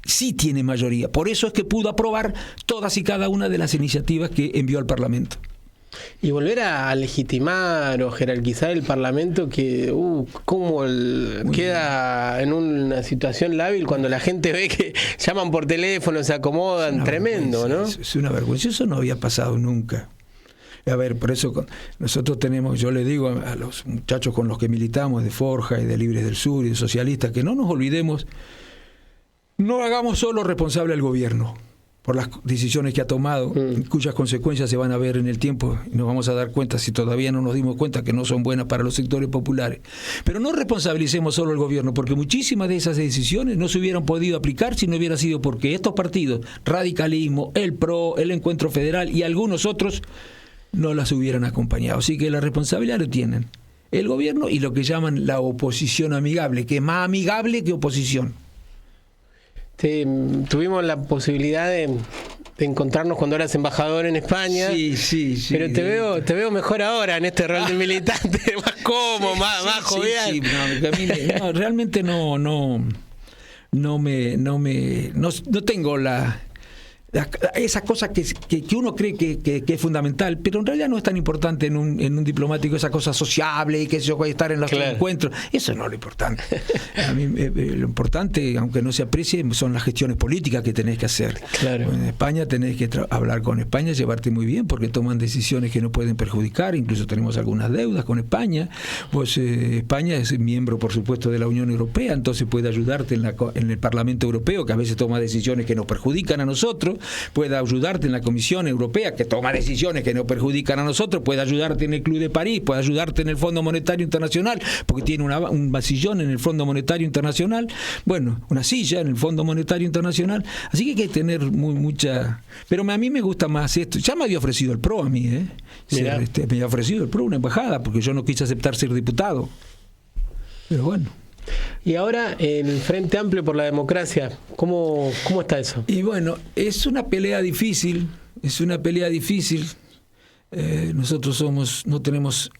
sí tiene mayoría. Por eso es que pudo aprobar todas y cada una de las iniciativas que envió al Parlamento. Y volver a legitimar o jerarquizar el Parlamento, que cómo queda en una situación lábil cuando la gente ve que llaman por teléfono, se acomodan, tremendo, ¿no? Es una vergüenza, eso no había pasado nunca. A ver, por eso nosotros tenemos, yo le digo a los muchachos con los que militamos, de Forja y de Libres del Sur y de Socialistas, que no nos olvidemos, no hagamos solo responsable al gobierno por las decisiones que ha tomado, cuyas consecuencias se van a ver en el tiempo y nos vamos a dar cuenta, si todavía no nos dimos cuenta, que no son buenas para los sectores populares. Pero no responsabilicemos solo al gobierno, porque muchísimas de esas decisiones no se hubieran podido aplicar si no hubiera sido porque estos partidos, radicalismo, el PRO, el Encuentro Federal y algunos otros, no las hubieran acompañado. Así que la responsabilidad lo tienen el gobierno y lo que llaman la oposición amigable, que es más amigable que oposición. Tuvimos la posibilidad de encontrarnos cuando eras embajador en España. Sí. Pero te veo mejor ahora en este rol de militante, más cómodo, más jovial. Sí, no, realmente no tengo esa cosa que uno cree que es fundamental, pero en realidad no es tan importante en un diplomático, esa cosa sociable y que eso puede estar en los encuentros. Eso no es lo importante. A mí lo importante, aunque no se aprecie, son las gestiones políticas que tenés que hacer. Claro. En España tenés que hablar con España, llevarte muy bien, porque toman decisiones que no pueden perjudicar. Incluso tenemos algunas deudas con España. Pues España es miembro, por supuesto, de la Unión Europea, entonces puede ayudarte en el Parlamento Europeo, que a veces toma decisiones que nos perjudican a nosotros. Puede ayudarte en la Comisión Europea, que toma decisiones que no perjudican a nosotros, puede ayudarte en el Club de París, puede ayudarte en el Fondo Monetario Internacional, porque tiene un sillón en el Fondo Monetario Internacional, bueno, una silla en el Fondo Monetario Internacional, así que hay que tener mucha... Pero a mí me gusta más esto. Ya me había ofrecido el PRO a mí, me había ofrecido el PRO una embajada, porque yo no quise aceptar ser diputado. Pero bueno. Y ahora, en el Frente Amplio por la Democracia, ¿cómo está eso? Y bueno, es una pelea difícil, nosotros no tenemos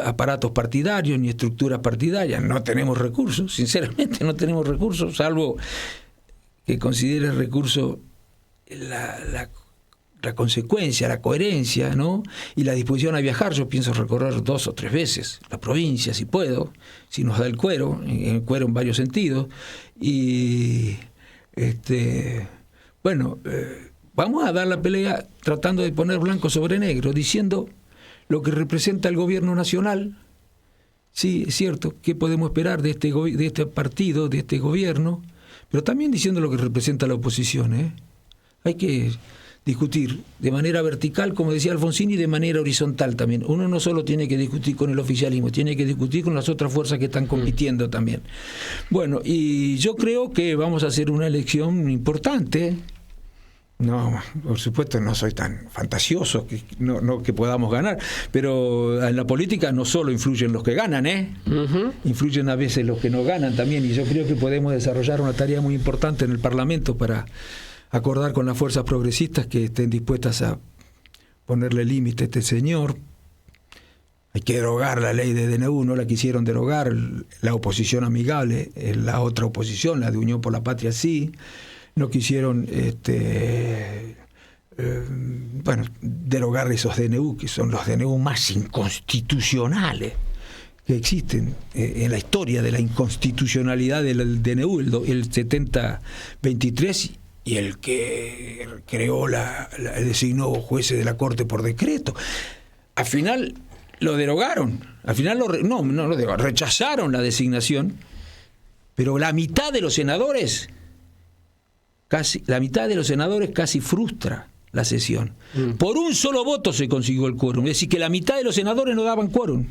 aparatos partidarios ni estructuras partidarias, no tenemos recursos, sinceramente no tenemos recursos, salvo que considere recurso la consecuencia, la coherencia, ¿no? Y la disposición a viajar. Yo pienso recorrer 2 o 3 veces la provincia, si puedo, si nos da el cuero en varios sentidos. Y vamos a dar la pelea tratando de poner blanco sobre negro, diciendo lo que representa el gobierno nacional. Sí, es cierto, ¿qué podemos esperar de este partido, de este gobierno? Pero también diciendo lo que representa la oposición, Hay que discutir de manera vertical, como decía Alfonsín, y de manera horizontal también. Uno no solo tiene que discutir con el oficialismo, tiene que discutir con las otras fuerzas que están compitiendo también. Bueno, y yo creo que vamos a hacer una elección importante. No, por supuesto no soy tan fantasioso que podamos ganar, pero en la política no solo influyen los que ganan, influyen a veces los que no ganan también, y yo creo que podemos desarrollar una tarea muy importante en el Parlamento para acordar con las fuerzas progresistas que estén dispuestas a ponerle límite a este señor. Hay que derogar la ley de DNU, no la quisieron derogar, la oposición amigable, la otra oposición, la de Unión por la Patria, sí. No quisieron derogar esos DNU, que son los DNU más inconstitucionales que existen en la historia de la inconstitucionalidad del DNU, el 7023, y el que creó designó jueces de la Corte por decreto. Al final lo derogaron, rechazaron la designación, pero la mitad de los senadores casi frustra la sesión. Por un solo voto se consiguió el quórum, es decir, que la mitad de los senadores no daban quórum.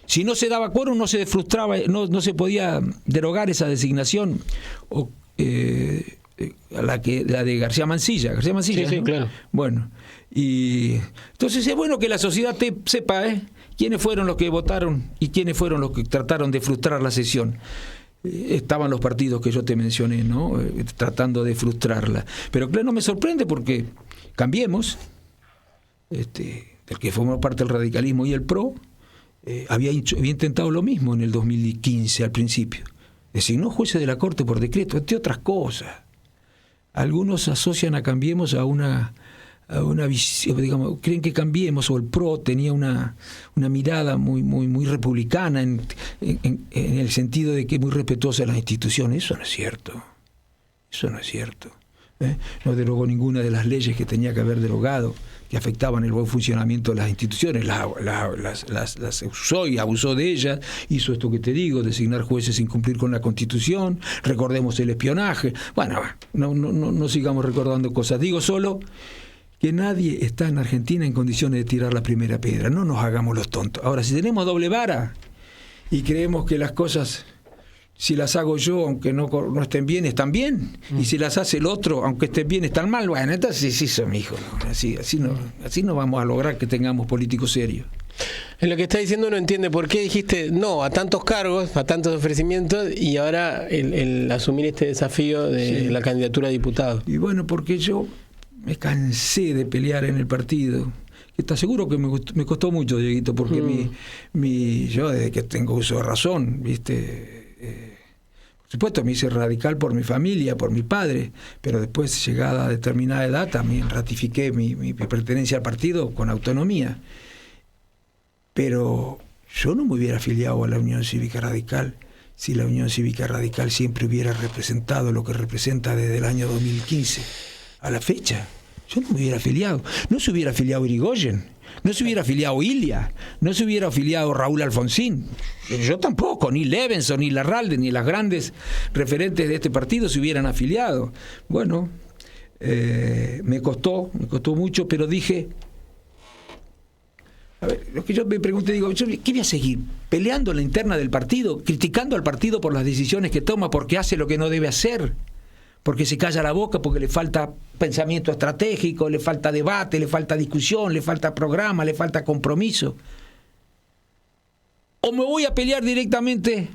Si no se daba quórum, no se frustraba, no se podía derogar esa designación, la de García Mansilla. Sí, ¿no? Claro. Bueno, y entonces es bueno que la sociedad sepa quiénes fueron los que votaron y quiénes fueron los que trataron de frustrar la sesión. Estaban los partidos que yo te mencioné, ¿no? Tratando de frustrarla. Pero claro, no me sorprende porque Cambiemos, del que formó parte del radicalismo y el PRO, había intentado lo mismo en el 2015 al principio. Designó jueces de la Corte por decreto, entre otras cosas. Algunos asocian a Cambiemos a una visión, digamos, creen que Cambiemos o el PRO tenía una mirada muy republicana en el sentido de que es muy respetuosa de las instituciones. Eso no es cierto. No derogó ninguna de las leyes que tenía que haber derogado, que afectaban el buen funcionamiento de las instituciones. Las usó y abusó de ellas. Hizo esto que te digo, designar jueces sin cumplir con la Constitución. Recordemos el espionaje. Bueno, no sigamos recordando cosas. Digo solo que nadie está en Argentina en condiciones de tirar la primera piedra. No nos hagamos los tontos. Ahora, si tenemos doble vara y creemos que las cosas, si las hago yo, aunque no estén bien, están bien, y si las hace el otro, aunque estén bien, están mal, bueno, entonces sí son hijos, ¿no? Así no vamos a lograr que tengamos políticos serios. En lo que está diciendo uno entiende por qué dijiste no a tantos cargos, a tantos ofrecimientos, y ahora el asumir este desafío de la candidatura a diputado. Y bueno, porque yo me cansé de pelear en el partido. ¿Estás seguro que me costó mucho, Dieguito? Porque yo desde que tengo uso de razón, ¿viste? Por supuesto me hice radical por mi familia, por mi padre, pero después, llegada a determinada edad, también ratifiqué mi pertenencia al partido con autonomía. Pero yo no me hubiera afiliado a la Unión Cívica Radical si la Unión Cívica Radical siempre hubiera representado lo que representa desde el año 2015 a la fecha. Yo no me hubiera afiliado. No se hubiera afiliado Irigoyen, no se hubiera afiliado Ilia, no se hubiera afiliado Raúl Alfonsín. Yo tampoco, ni Levenson, ni Larralde, ni las grandes referentes de este partido se hubieran afiliado. Bueno, me costó mucho, pero dije, a ver, lo que yo me pregunté, digo, ¿qué voy a seguir? ¿Peleando en la interna del partido? ¿Criticando al partido por las decisiones que toma, porque hace lo que no debe hacer? Porque se calla la boca, porque le falta pensamiento estratégico, le falta debate, le falta discusión, le falta programa, le falta compromiso. ¿O me voy a pelear directamente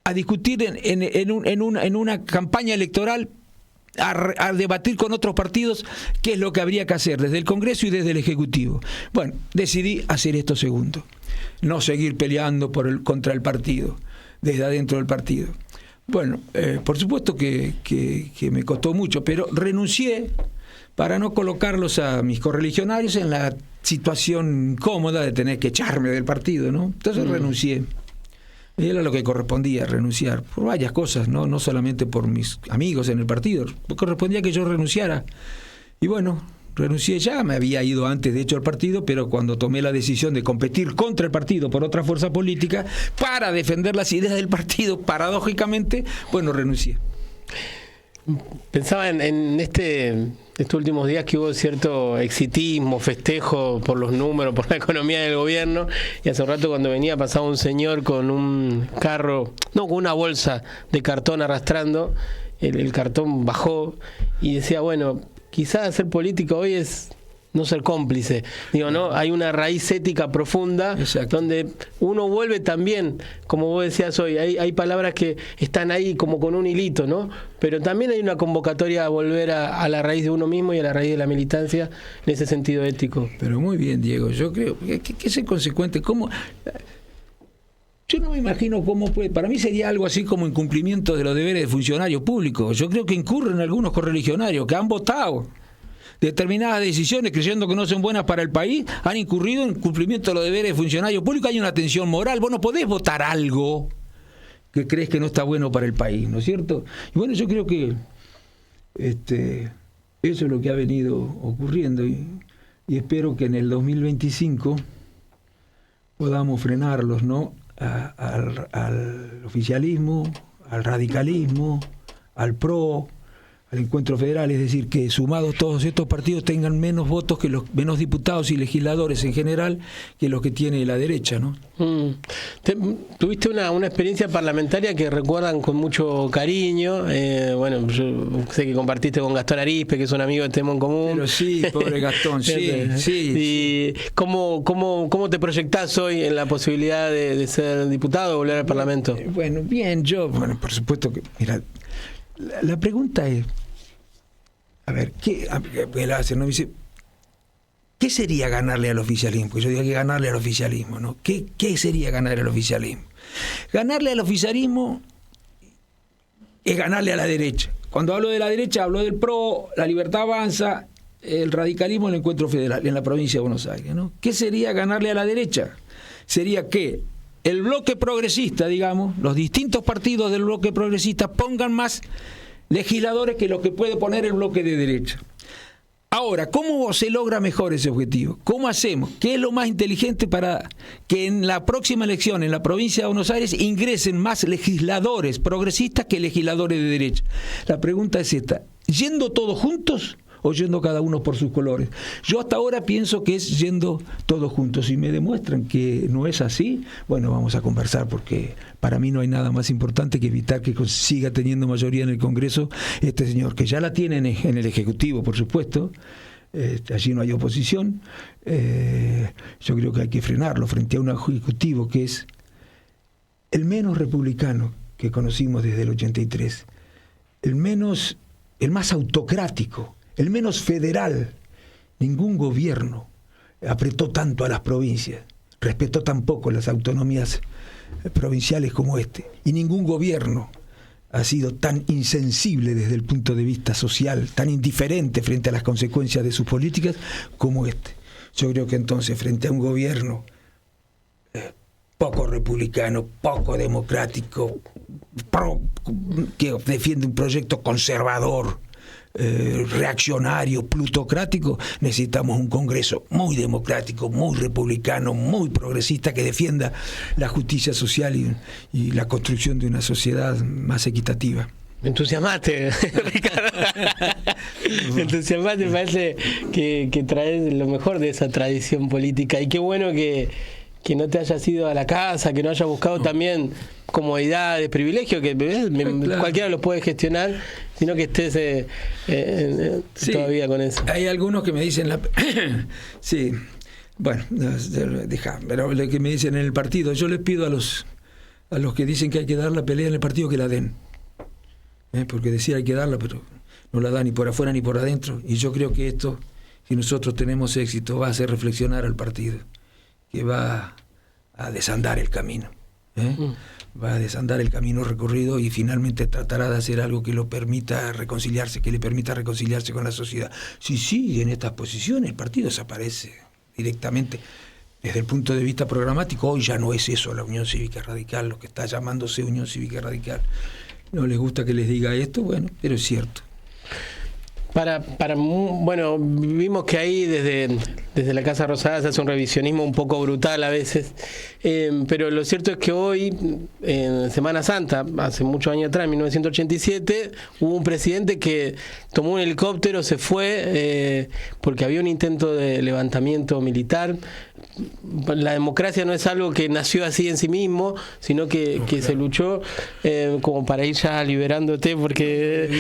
a discutir en una campaña electoral, a debatir con otros partidos qué es lo que habría que hacer desde el Congreso y desde el Ejecutivo? Bueno, decidí hacer esto segundo, no seguir peleando contra el partido, desde adentro del partido. Bueno, por supuesto que me costó mucho, pero renuncié para no colocarlos a mis correligionarios en la situación cómoda de tener que echarme del partido, ¿no? Entonces renuncié. Y era lo que correspondía, renunciar, por varias cosas, no solamente por mis amigos en el partido. Correspondía que yo renunciara. Y bueno, renuncié ya, me había ido antes de hecho al partido, pero cuando tomé la decisión de competir contra el partido por otra fuerza política para defender las ideas del partido, paradójicamente, bueno, renuncié. Pensaba en estos últimos días que hubo cierto exitismo, festejo por los números, por la economía del gobierno, y hace un rato cuando venía pasaba un señor con un carro, no, con una bolsa de cartón arrastrando, el cartón bajó y decía, bueno, quizás hacer política hoy es no ser cómplice. Digo, ¿no? Hay una raíz ética profunda. Exacto. Donde uno vuelve también, como vos decías hoy, hay palabras que están ahí como con un hilito, ¿no? Pero también hay una convocatoria a volver a la raíz de uno mismo y a la raíz de la militancia en ese sentido ético. Pero muy bien, Diego, yo creo que es consecuente. ¿Cómo? Yo no me imagino cómo puede. Para mí sería algo así como incumplimiento de los deberes de funcionarios públicos. Yo creo que incurren algunos correligionarios que han votado determinadas decisiones creyendo que no son buenas para el país, han incurrido en cumplimiento de los deberes de funcionarios públicos. Hay una tensión moral. Vos no podés votar algo que crees que no está bueno para el país, ¿no es cierto? Y bueno, yo creo que eso es lo que ha venido ocurriendo y espero que en el 2025 podamos frenarlos, ¿no? Al oficialismo, al radicalismo, al PRO, al Encuentro Federal, es decir, que sumados todos estos partidos tengan menos votos que menos diputados y legisladores en general que los que tiene la derecha, ¿no? Tuviste una experiencia parlamentaria que recuerdan con mucho cariño. Bueno, yo sé que compartiste con Gastón Arispe, que es un amigo que tenemos en común. Pero sí, pobre Gastón, sí. ¿Y cómo te proyectás hoy en la posibilidad de ser diputado o volver al Parlamento? Bueno, bien, por supuesto que, mira, la pregunta es, a ver, ¿no? Dice, ¿qué sería ganarle al oficialismo? Porque yo digo que ganarle al oficialismo, ¿no? ¿Qué sería ganarle al oficialismo? Ganarle al oficialismo es ganarle a la derecha. Cuando hablo de la derecha, hablo del PRO, la Libertad Avanza, el radicalismo, el Encuentro Federal, en la provincia de Buenos Aires, ¿no? ¿Qué sería ganarle a la derecha? Sería que el bloque progresista, digamos, los distintos partidos del bloque progresista pongan más legisladores que lo que puede poner el bloque de derecha. Ahora, ¿cómo se logra mejor ese objetivo? ¿Cómo hacemos? ¿Qué es lo más inteligente para que en la próxima elección en la provincia de Buenos Aires ingresen más legisladores progresistas que legisladores de derecha? La pregunta es esta: ¿yendo todos juntos o yendo cada uno por sus colores? Yo hasta ahora pienso que es yendo todos juntos. Si me demuestran que no es así, bueno, vamos a conversar, porque para mí no hay nada más importante que evitar que siga teniendo mayoría en el Congreso este señor, que ya la tiene en el Ejecutivo, por supuesto. Allí no hay oposición. Yo creo que hay que frenarlo frente a un Ejecutivo que es el menos republicano que conocimos desde el 83, el más autocrático, el menos federal. Ningún gobierno apretó tanto a las provincias, respetó tan poco las autonomías provinciales como este, y ningún gobierno ha sido tan insensible desde el punto de vista social, tan indiferente frente a las consecuencias de sus políticas como este. Yo creo que entonces, frente a un gobierno poco republicano, poco democrático, que defiende un proyecto conservador, reaccionario, plutocrático, necesitamos un Congreso muy democrático, muy republicano, muy progresista, que defienda la justicia social y la construcción de una sociedad más equitativa. Me entusiasmaste, Ricardo. Me entusiasmaste, me parece que traes lo mejor de esa tradición política. Y qué bueno que no te hayas ido a la casa, que no hayas buscado también comodidades, privilegios, que claro, cualquiera los puede gestionar, sino que estés todavía con eso. Hay algunos que me dicen sí, bueno, deja, pero lo que me dicen en el partido, yo les pido a los que dicen que hay que dar la pelea en el partido, que la den, porque decir hay que darla, pero no la dan ni por afuera ni por adentro. Y yo creo que esto, si nosotros tenemos éxito, va a hacer reflexionar al partido, que va a desandar el camino, va a desandar el camino recorrido, y finalmente tratará de hacer algo que lo permita reconciliarse, que le permita reconciliarse con la sociedad. Si sigue en estas posiciones, el partido desaparece directamente. Desde el punto de vista programático, hoy ya no es eso la Unión Cívica Radical, lo que está llamándose Unión Cívica Radical. No les gusta que les diga esto, bueno, pero es cierto. Bueno, vimos que ahí desde la Casa Rosada se hace un revisionismo un poco brutal a veces, pero lo cierto es que hoy, en Semana Santa, hace muchos años atrás, en 1987, hubo un presidente que tomó un helicóptero, se fue, porque había un intento de levantamiento militar. La democracia no es algo que nació así en sí mismo, sino que se luchó, como para ir ya liberándote, porque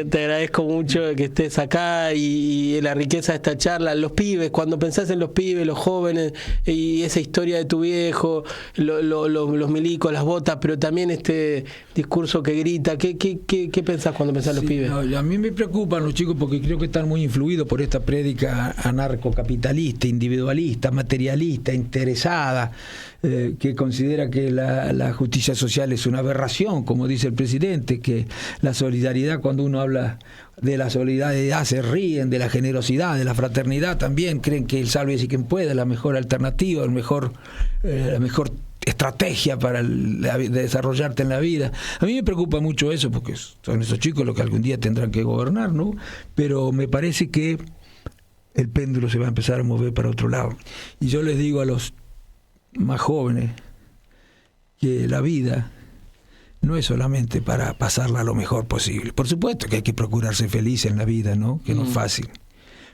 te agradezco mucho que estés acá y la riqueza de esta charla. Los pibes, cuando pensás en los pibes, los jóvenes, y esa historia de tu viejo, los milicos, las botas, pero también este discurso que grita, ¿qué pensás cuando pensás en los pibes? No, a mí me preocupan los chicos, porque creo que están muy influidos por esta prédica anarcocapitalista, individualista, materialista, materialista, interesada, que considera que la justicia social es una aberración, como dice el presidente, que la solidaridad, cuando uno habla de la solidaridad se ríen, de la generosidad, de la fraternidad también, creen que el sálvese quien pueda es la mejor alternativa, la mejor estrategia para desarrollarte en la vida. A mí me preocupa mucho eso, porque son esos chicos los que algún día tendrán que gobernar, ¿no? Pero me parece que el péndulo se va a empezar a mover para otro lado. Y yo les digo a los más jóvenes que la vida no es solamente para pasarla lo mejor posible. Por supuesto que hay que procurarse feliz en la vida, ¿no? Que no es fácil.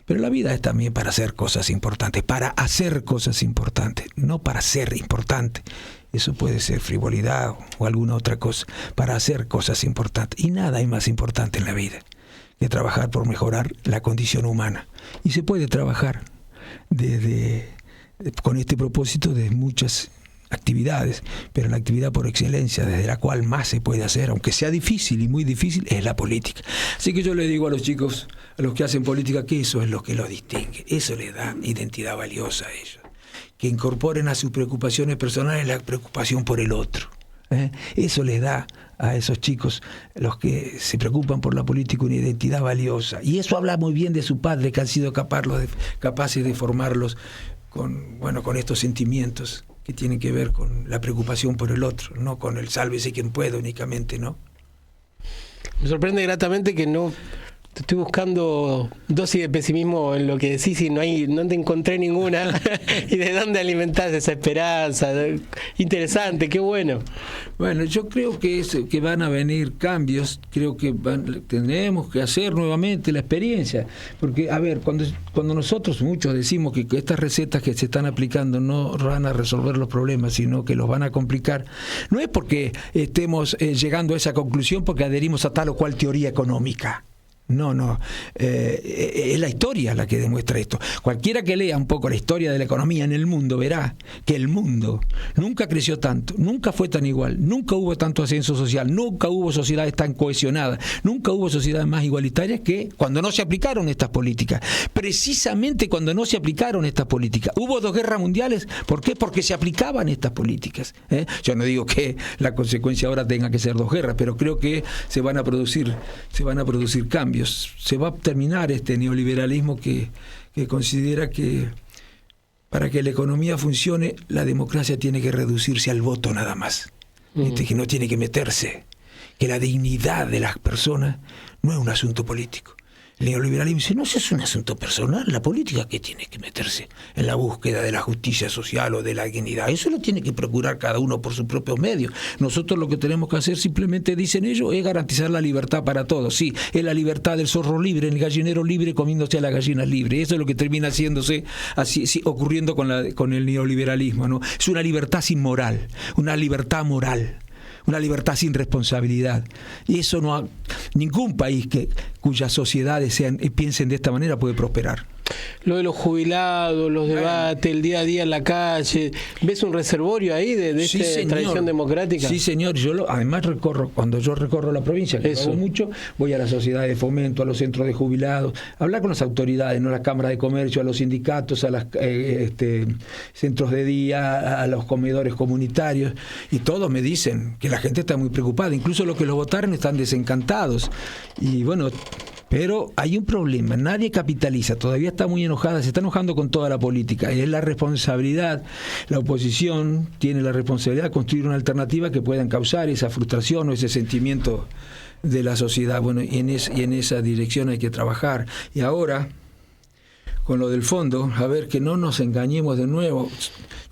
Pero la vida es también para hacer cosas importantes, para hacer cosas importantes, no para ser importante. Eso puede ser frivolidad o alguna otra cosa, para hacer cosas importantes. Y nada hay más importante en la vida que trabajar por mejorar la condición humana. Y se puede trabajar con este propósito de muchas actividades, pero la actividad por excelencia, desde la cual más se puede hacer, aunque sea difícil y muy difícil, es la política. Así que yo le digo a los chicos, a los que hacen política, que eso es lo que los distingue, eso les da identidad valiosa a ellos, que incorporen a sus preocupaciones personales la preocupación por el otro. Eso les da a esos chicos, los que se preocupan por la política, una identidad valiosa, y eso habla muy bien de su padre, que han sido capaces de formarlos con estos sentimientos que tienen que ver con la preocupación por el otro, no con el sálvese quien pueda únicamente, ¿no? Me sorprende gratamente que no te estoy buscando dosis de pesimismo en lo que decís y no te encontré ninguna. ¿Y de dónde alimentás esa esperanza? Interesante, qué bueno. Bueno, yo creo que van a venir cambios, creo que tenemos que hacer nuevamente la experiencia, porque, a ver, cuando nosotros muchos decimos que estas recetas que se están aplicando no van a resolver los problemas, sino que los van a complicar, no es porque estemos llegando a esa conclusión porque adherimos a tal o cual teoría económica. No, es la historia la que demuestra esto. Cualquiera que lea un poco la historia de la economía en el mundo verá que el mundo nunca creció tanto, nunca fue tan igual, nunca hubo tanto ascenso social, nunca hubo sociedades tan cohesionadas, nunca hubo sociedades más igualitarias que cuando no se aplicaron estas políticas. Precisamente cuando no se aplicaron estas políticas. Hubo 2 guerras mundiales, ¿por qué? Porque se aplicaban estas políticas. Yo no digo que la consecuencia ahora tenga que ser 2 guerras, pero creo que se van a producir cambios. Se va a terminar este neoliberalismo que considera que para que la economía funcione, la democracia tiene que reducirse al voto nada más. Que no tiene que meterse, que la dignidad de las personas no es un asunto político. El neoliberalismo dice, no, eso es un asunto personal, la política que tiene que meterse en la búsqueda de la justicia social o de la dignidad, eso lo tiene que procurar cada uno por sus propios medios. Nosotros lo que tenemos que hacer, simplemente dicen ellos, es garantizar la libertad para todos. Sí, es la libertad del zorro libre, el gallinero libre comiéndose a las gallinas libres. Eso es lo que termina haciéndose así, ocurriendo con el neoliberalismo, ¿no? Es una libertad sin moral, una libertad moral, una libertad sin responsabilidad. Y eso ningún país cuyas sociedades piensen de esta manera puede prosperar. Lo de los jubilados, los debates, el día a día en la calle, ¿ves un reservorio ahí de sí, esta tradición democrática? Sí, señor. Además cuando yo recorro la provincia, que lo hago mucho, voy a las sociedades de fomento, a los centros de jubilados, a hablar con las autoridades, no a las cámaras de comercio, a los sindicatos, a los centros de día, a los comedores comunitarios, y todos me dicen que la gente está muy preocupada, incluso los que lo votaron están desencantados. Y bueno, pero hay un problema, nadie capitaliza, todavía está muy enojada, se está enojando con toda la política, y es la responsabilidad, la oposición tiene la responsabilidad de construir una alternativa que pueda causar esa frustración o ese sentimiento de la sociedad. Bueno, y en esa dirección hay que trabajar. Y ahora, con lo del fondo, a ver, que no nos engañemos de nuevo.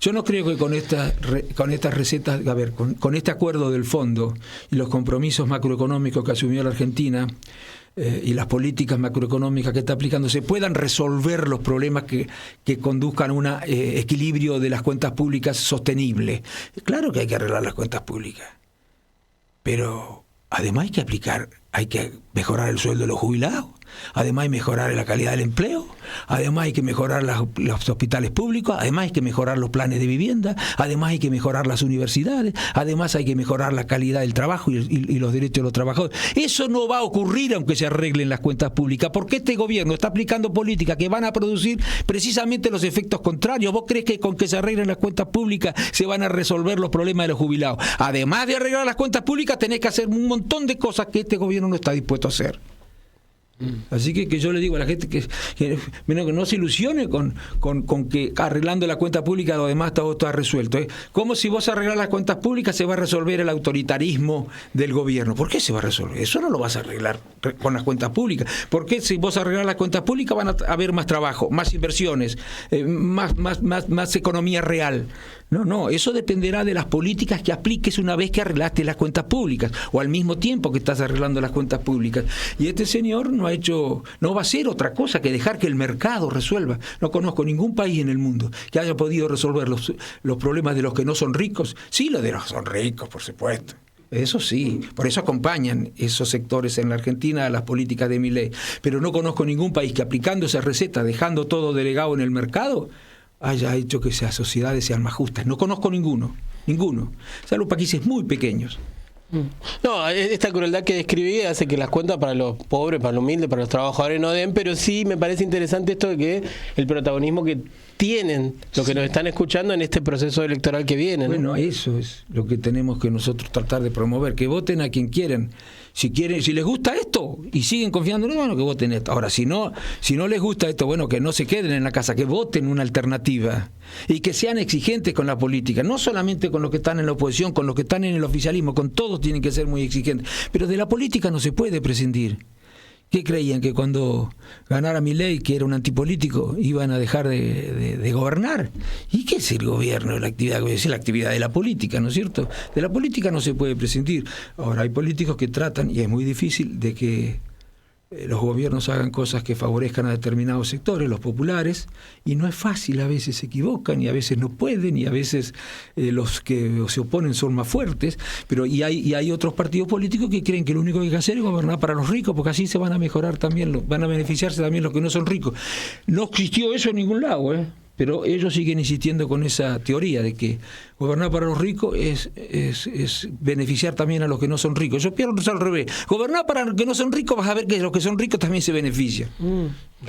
Yo no creo que con estas recetas, a ver, con este acuerdo del fondo y los compromisos macroeconómicos que asumió la Argentina, y las políticas macroeconómicas que está aplicando se puedan resolver los problemas que conduzcan a un equilibrio de las cuentas públicas sostenible. Claro que hay que arreglar las cuentas públicas, pero además hay que aplicar hay que mejorar el sueldo de los jubilados, además hay que mejorar la calidad del empleo, además hay que mejorar los hospitales públicos, además hay que mejorar los planes de vivienda, además hay que mejorar las universidades, además hay que mejorar la calidad del trabajo y los derechos de los trabajadores. Eso no va a ocurrir aunque se arreglen las cuentas públicas, porque este gobierno está aplicando políticas que van a producir precisamente los efectos contrarios. ¿Vos crees que con que se arreglen las cuentas públicas se van a resolver los problemas de los jubilados? Además de arreglar las cuentas públicas, tenés que hacer un montón de cosas que este gobierno no está dispuesto a hacer. Así que yo le digo a la gente que no se ilusione con que arreglando la cuenta pública lo demás está resuelto. Como si vos arreglas las cuentas públicas se va a resolver el autoritarismo del gobierno. ¿Por qué se va a resolver? Eso no lo vas a arreglar con las cuentas públicas. ¿Por qué si vos arreglas las cuentas públicas van a haber más trabajo, más inversiones, más economía real? No, eso dependerá de las políticas que apliques una vez que arreglaste las cuentas públicas o al mismo tiempo que estás arreglando las cuentas públicas. Y este señor no va a hacer otra cosa que dejar que el mercado resuelva. No conozco ningún país en el mundo que haya podido resolver los problemas de los que no son ricos. Sí, los de los que son ricos, por supuesto. Eso sí, por eso acompañan esos sectores en la Argentina a las políticas de Milei. Pero no conozco ningún país que aplicando esa receta, dejando todo delegado en el mercado, haya hecho que esas sociedades sean más justas. No conozco ninguno, salvo países muy pequeños. No, esta crueldad que describí hace que las cuentas para los pobres, para los humildes, para los trabajadores no den, pero sí me parece interesante esto de que el protagonismo que tienen los que nos están escuchando en este proceso electoral que viene, ¿no? Bueno, eso es lo que tenemos que nosotros tratar de promover, que voten a quien quieran. Si les gusta esto y siguen confiando en él, bueno, que voten esto. Ahora, si no les gusta esto, bueno, que no se queden en la casa, que voten una alternativa y que sean exigentes con la política, no solamente con los que están en la oposición, con los que están en el oficialismo, con todos tienen que ser muy exigentes. Pero de la política no se puede prescindir. ¿Qué creían? ¿Que cuando ganara Milei, que era un antipolítico, iban a dejar de gobernar? ¿Y qué es el gobierno? La actividad de la política, ¿no es cierto? De la política no se puede prescindir. Ahora, hay políticos que tratan, y es muy difícil, de que los gobiernos hagan cosas que favorezcan a determinados sectores, los populares, y no es fácil, a veces se equivocan y a veces no pueden y a veces los que se oponen son más fuertes, pero y hay otros partidos políticos que creen que lo único que hay que hacer es gobernar para los ricos, porque así se van a mejorar también, van a beneficiarse también los que no son ricos. No existió eso en ningún lado, pero ellos siguen insistiendo con esa teoría de que gobernar para los ricos es beneficiar también a los que no son ricos. Yo pienso al revés. Gobernar para los que no son ricos, vas a ver que los que son ricos también se benefician.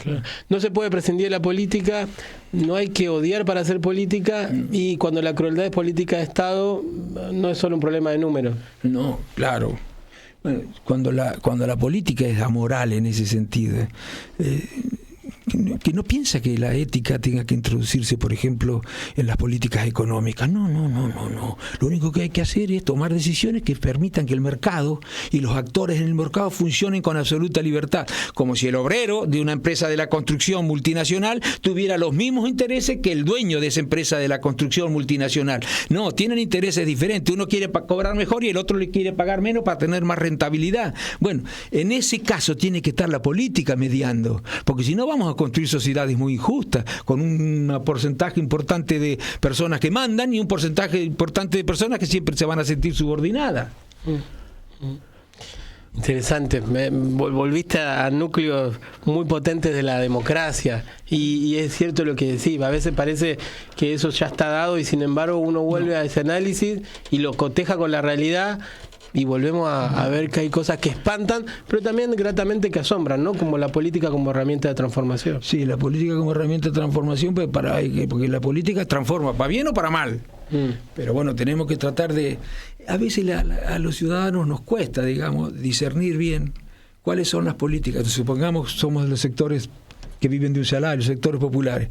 Claro. No se puede prescindir de la política, no hay que odiar para hacer política, y cuando la crueldad es política de Estado, no es solo un problema de números. No, claro. Bueno, cuando la política es amoral en ese sentido, que no piensa que la ética tenga que introducirse, por ejemplo, en las políticas económicas. No. Lo único que hay que hacer es tomar decisiones que permitan que el mercado y los actores en el mercado funcionen con absoluta libertad. Como si el obrero de una empresa de la construcción multinacional tuviera los mismos intereses que el dueño de esa empresa de la construcción multinacional. No, tienen intereses diferentes. Uno quiere cobrar mejor y el otro le quiere pagar menos para tener más rentabilidad. Bueno, en ese caso tiene que estar la política mediando, porque si no vamos a construir sociedades muy injustas, con un porcentaje importante de personas que mandan y un porcentaje importante de personas que siempre se van a sentir subordinadas. Interesante, volviste a núcleos muy potentes de la democracia y es cierto lo que decís, a veces parece que eso ya está dado y sin embargo uno vuelve a ese análisis y lo coteja con la realidad y volvemos a ver que hay cosas que espantan, pero también gratamente que asombran, ¿no? Como la política como herramienta de transformación. Sí, la política como herramienta de transformación, pues porque la política transforma, para bien o para mal. Pero bueno, tenemos que tratar de... A veces a los ciudadanos nos cuesta, digamos, discernir bien cuáles son las políticas. Supongamos somos los sectores que viven de un salario, sectores populares.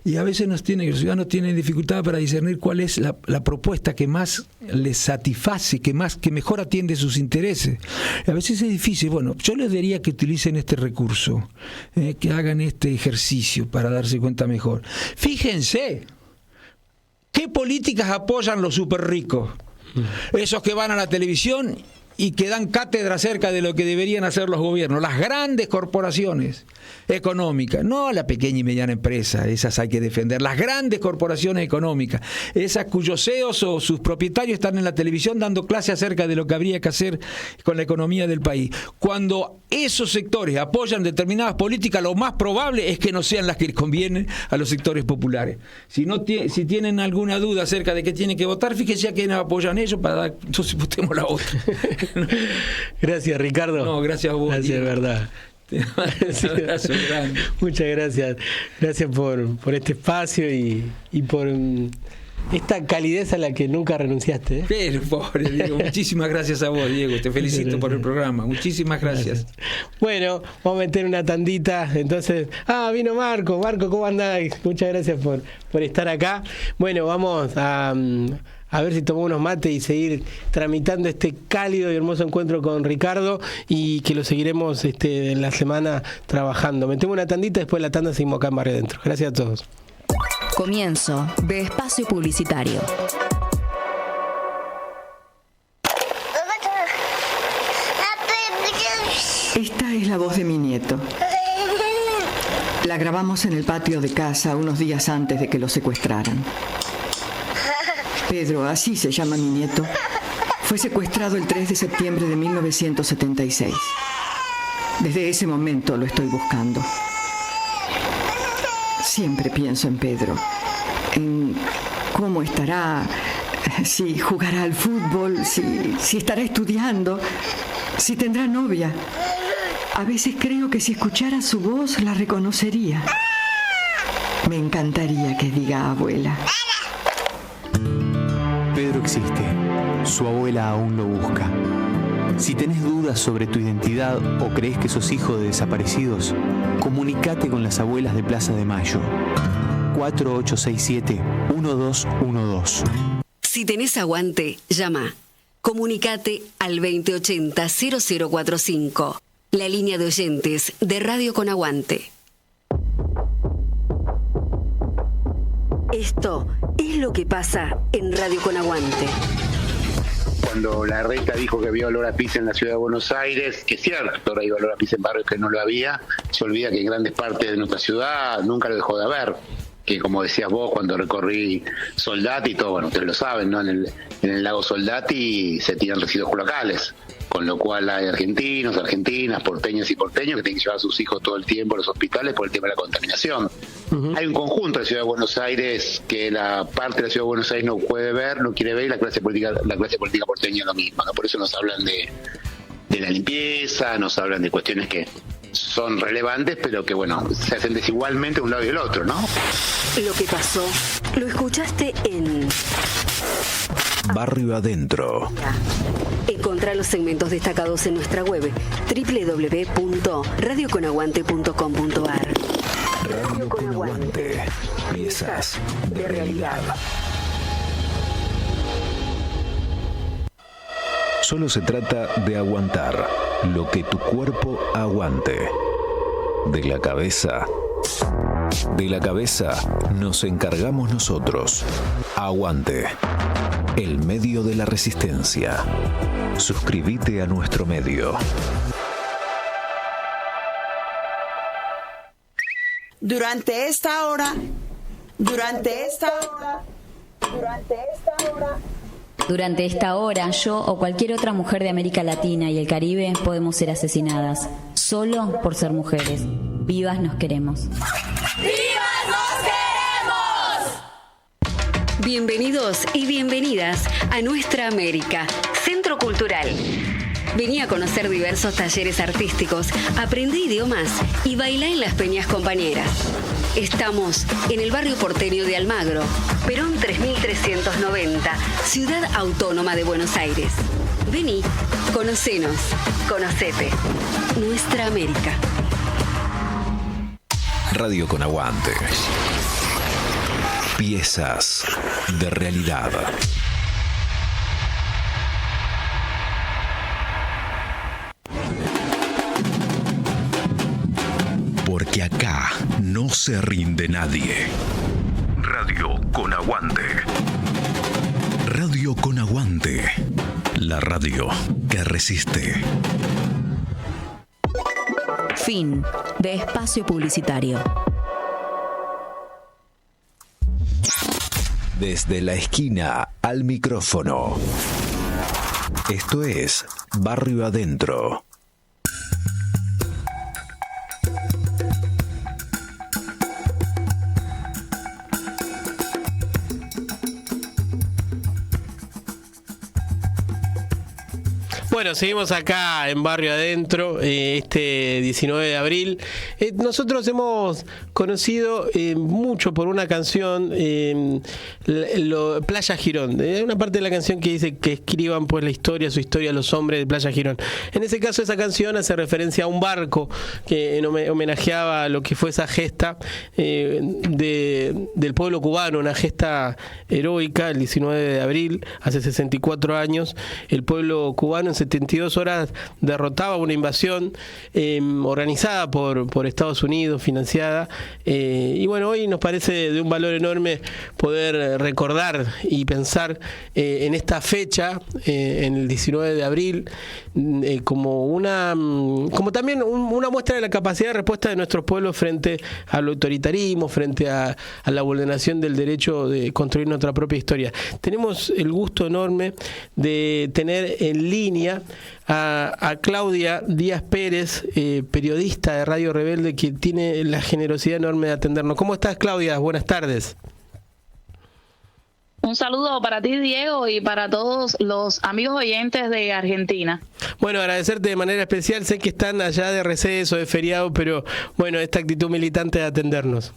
Y a veces los ciudadanos tienen dificultad para discernir cuál es la propuesta que más les satisface, que mejor atiende sus intereses. A veces es difícil. Bueno, yo les diría que utilicen este recurso, que hagan este ejercicio para darse cuenta mejor. Fíjense, ¿qué políticas apoyan los súper ricos? Esos que van a la televisión y que dan cátedra acerca de lo que deberían hacer los gobiernos, las grandes corporaciones económicas, no la pequeña y mediana empresa, esas hay que defender, las grandes corporaciones económicas, esas cuyos CEOs o sus propietarios están en la televisión dando clase acerca de lo que habría que hacer con la economía del país. Cuando esos sectores apoyan determinadas políticas, lo más probable es que no sean las que convienen a los sectores populares. Si tienen alguna duda acerca de qué tienen que votar, fíjense a quién apoyan ellos para dar, entonces votemos la otra. Gracias, Ricardo. No, gracias a vos. Gracias, de verdad. Un abrazo grande. Muchas gracias. Gracias por este espacio y por esta calidez a la que nunca renunciaste. Pero, pobre Diego, muchísimas gracias a vos, Diego. Te felicito por el programa. Muchísimas gracias. Bueno, vamos a meter una tandita. Entonces, vino Marco. Marco, ¿cómo andás? Muchas gracias por estar acá. Bueno, vamos a ver si tomamos unos mates y seguir tramitando este cálido y hermoso encuentro con Ricardo, y que lo seguiremos en la semana trabajando. Metemos una tandita, después de la tanda seguimos acá en Barrio Adentro. Gracias a todos. Comienzo de espacio publicitario. Esta es la voz de mi nieto. La grabamos en el patio de casa unos días antes de que lo secuestraran. Pedro, así se llama mi nieto, fue secuestrado el 3 de septiembre de 1976. Desde ese momento lo estoy buscando. Siempre pienso en Pedro, en cómo estará, si jugará al fútbol, si estará estudiando, si tendrá novia. A veces creo que si escuchara su voz la reconocería. Me encantaría que diga abuela. Pedro existe. Su abuela aún lo busca. Si tenés dudas sobre tu identidad o crees que sos hijo de desaparecidos, comunicate con las abuelas de Plaza de Mayo. 4867-1212. Si tenés aguante, llama. Comunicate al 2080-0045. La línea de oyentes de Radio Con Aguante. Esto es lo que pasa en Radio Con Aguante. Cuando Larreta dijo que había olor a pis en la ciudad de Buenos Aires, que es cierto, ahora hay olor a pis en barrios que no lo había, se olvida que en grandes partes de nuestra ciudad nunca lo dejó de haber. Que como decías vos, cuando recorrí Soldati y todo, bueno, ustedes lo saben, ¿no? En el lago Soldati se tiran residuos locales, con lo cual hay argentinos, argentinas, porteños y porteños que tienen que llevar a sus hijos todo el tiempo a los hospitales por el tema de la contaminación. Hay un conjunto de la ciudad de Buenos Aires que la parte de la ciudad de Buenos Aires no puede ver, no quiere ver, y la clase política porteña es lo mismo, ¿no? Por eso nos hablan de la limpieza, nos hablan de cuestiones que son relevantes, pero que bueno, se hacen desigualmente un lado y el otro, ¿no? Lo que pasó, lo escuchaste en Barrio Adentro. Encontrá los segmentos destacados en nuestra web www.radioconaguante.com.ar. Radio Con Aguante. Piezas de realidad. Solo se trata de aguantar lo que tu cuerpo aguante. De la cabeza nos encargamos nosotros. Aguante. El medio de la resistencia. Suscríbete a nuestro medio. Durante esta hora, yo o cualquier otra mujer de América Latina y el Caribe podemos ser asesinadas, solo por ser mujeres. Vivas nos queremos. ¡Vivas nos queremos! Bienvenidos y bienvenidas a Nuestra América, Centro Cultural. Vení a conocer diversos talleres artísticos, aprendí idiomas y bailá en las peñas compañeras. Estamos en el barrio porteño de Almagro, Perón 3390, Ciudad Autónoma de Buenos Aires. Vení, conocenos, conocete. Nuestra América. Radio Con Aguante. Piezas de realidad. Porque acá no se rinde nadie. Radio Con Aguante. Radio Con Aguante. La radio radio que resiste. Fin de espacio publicitario. Desde la esquina al micrófono. Esto es Barrio Adentro. Bueno, seguimos acá en Barrio Adentro, este 19 de abril. Nosotros hemos conocido mucho por una canción, Playa Girón. Hay una parte de la canción que dice que escriban pues su historia los hombres de Playa Girón. En ese caso, esa canción hace referencia a un barco que homenajeaba lo que fue esa gesta del pueblo cubano, una gesta heroica, el 19 de abril, hace 64 años, el pueblo cubano en 72 horas derrotaba una invasión organizada por Estados Unidos, financiada, y bueno, hoy nos parece de un valor enorme poder recordar y pensar en esta fecha, en el 19 de abril, como también una muestra de la capacidad de respuesta de nuestros pueblos frente al autoritarismo, frente a la vulneración del derecho de construir nuestra propia historia. Tenemos el gusto enorme de tener en línea a Claudia Díaz Pérez, periodista de Radio Rebelde, que tiene la generosidad enorme de atendernos. ¿Cómo estás, Claudia? Buenas tardes. Un saludo para ti, Diego, y para todos los amigos oyentes de Argentina. Bueno, agradecerte de manera especial. Sé que están allá de receso, de feriado, pero bueno, esta actitud militante de atendernos.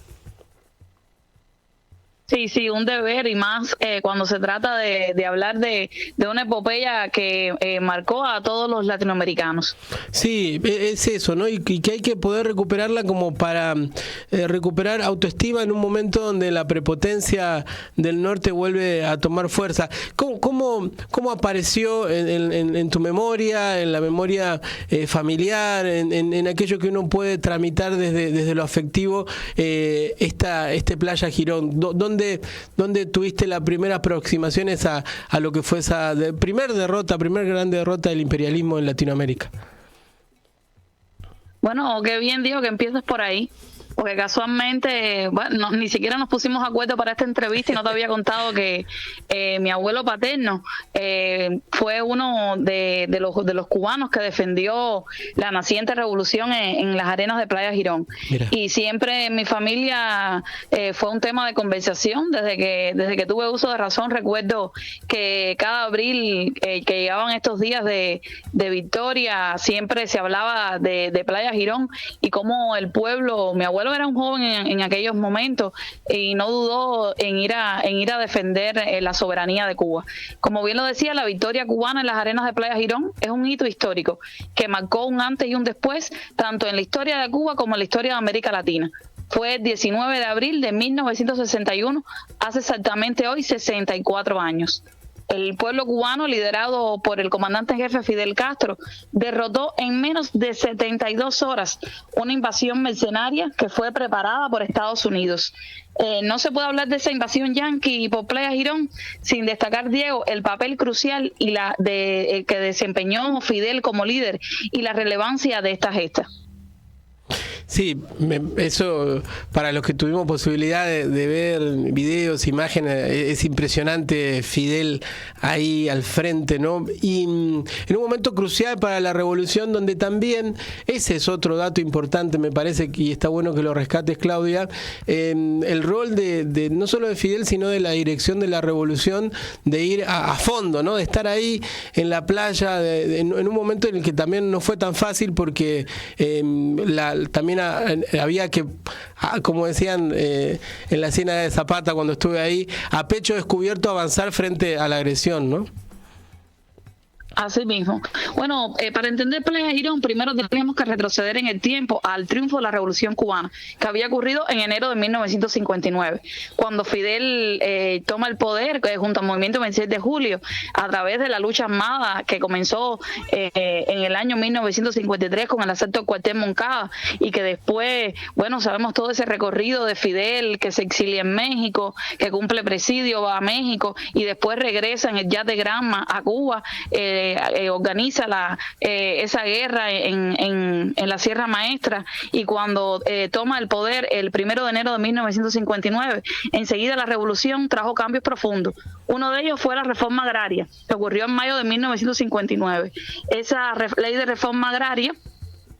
Sí, un deber, y más cuando se trata de hablar de una epopeya que marcó a todos los latinoamericanos. Sí, es eso, ¿no? Y que hay que poder recuperarla como para recuperar autoestima en un momento donde la prepotencia del norte vuelve a tomar fuerza. ¿Cómo apareció en tu memoria, en la memoria familiar, en aquello que uno puede tramitar desde lo afectivo, este Playa Girón? ¿Dónde tuviste las primeras aproximaciones a lo que fue esa primer gran derrota del imperialismo en Latinoamérica? Bueno, qué bien, digo, que empieces por ahí, porque casualmente, bueno, ni siquiera nos pusimos de acuerdo para esta entrevista y no te había contado que mi abuelo paterno fue uno de los cubanos que defendió la naciente revolución en las arenas de Playa Girón. Mira. Y siempre en mi familia fue un tema de conversación. Desde que tuve uso de razón, recuerdo que cada abril que llegaban estos días de victoria, siempre se hablaba de Playa Girón y cómo el pueblo, mi abuelo era un joven en aquellos momentos y no dudó en ir a defender la soberanía de Cuba. Como bien lo decía, la victoria cubana en las arenas de Playa Girón es un hito histórico que marcó un antes y un después, tanto en la historia de Cuba como en la historia de América Latina. Fue el 19 de abril de 1961, hace exactamente hoy 64 años. El pueblo cubano, liderado por el comandante en jefe Fidel Castro, derrotó en menos de 72 horas una invasión mercenaria que fue preparada por Estados Unidos. No se puede hablar de esa invasión yanqui por Playa Girón sin destacar, Diego, el papel crucial que desempeñó Fidel como líder y la relevancia de esta gesta. Sí, eso para los que tuvimos posibilidad de ver videos, imágenes, es impresionante Fidel ahí al frente, ¿no? Y en un momento crucial para la revolución donde también, ese es otro dato importante, me parece, y está bueno que lo rescates, Claudia, el rol de no solo de Fidel, sino de la dirección de la revolución, de ir a fondo, ¿no? De estar ahí en la playa, en un momento en el que también no fue tan fácil porque también había que, como decían en la escena de Zapata cuando estuve ahí, a pecho descubierto avanzar frente a la agresión, ¿no? Así mismo. Bueno, para entender Playa Girón, primero tenemos que retroceder en el tiempo al triunfo de la Revolución Cubana, que había ocurrido en enero de 1959, cuando Fidel toma el poder junto al movimiento 26 de julio, a través de la lucha armada que comenzó en el año 1953 con el asalto al cuartel Moncada, y que después, bueno, sabemos todo ese recorrido de Fidel, que se exilia en México, que cumple presidio, va a México, y después regresa en el yate Granma a Cuba, organiza esa guerra en la Sierra Maestra, y cuando toma el poder el 1 de enero de 1959, enseguida la revolución trajo cambios profundos. Uno de ellos fue la reforma agraria, que ocurrió en mayo de 1959. Esa ley de reforma agraria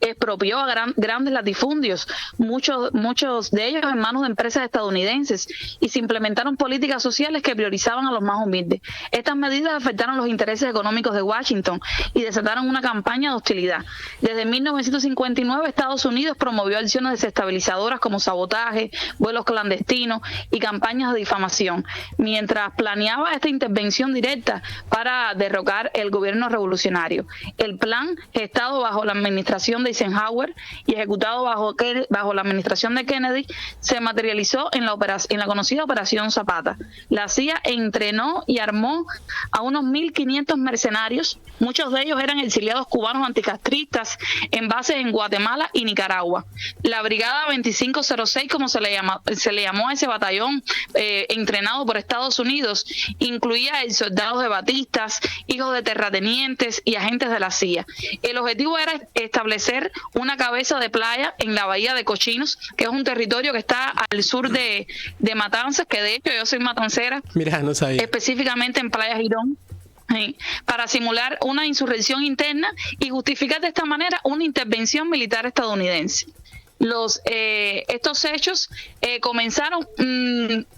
expropió a grandes latifundios, muchos de ellos en manos de empresas estadounidenses, y se implementaron políticas sociales que priorizaban a los más humildes. Estas medidas afectaron los intereses económicos de Washington y desataron una campaña de hostilidad. Desde 1959, Estados Unidos promovió acciones desestabilizadoras como sabotaje, vuelos clandestinos y campañas de difamación, mientras planeaba esta intervención directa para derrocar el gobierno revolucionario. El plan, gestado bajo la administración de Eisenhower y ejecutado bajo la administración de Kennedy, se materializó en la conocida Operación Zapata. La CIA entrenó y armó a unos 1.500 mercenarios, muchos de ellos eran exiliados cubanos anticastristas en bases en Guatemala y Nicaragua. La Brigada 2506, como se le llamó a ese batallón entrenado por Estados Unidos, incluía soldados de batistas, hijos de terratenientes y agentes de la CIA. El objetivo era establecer una cabeza de playa en la bahía de Cochinos, que es un territorio que está al sur de Matanzas, que de hecho yo soy matancera. Mirá, no sabía. Específicamente en Playa Girón, para simular una insurrección interna y justificar de esta manera una intervención militar estadounidense. Estos hechos comenzaron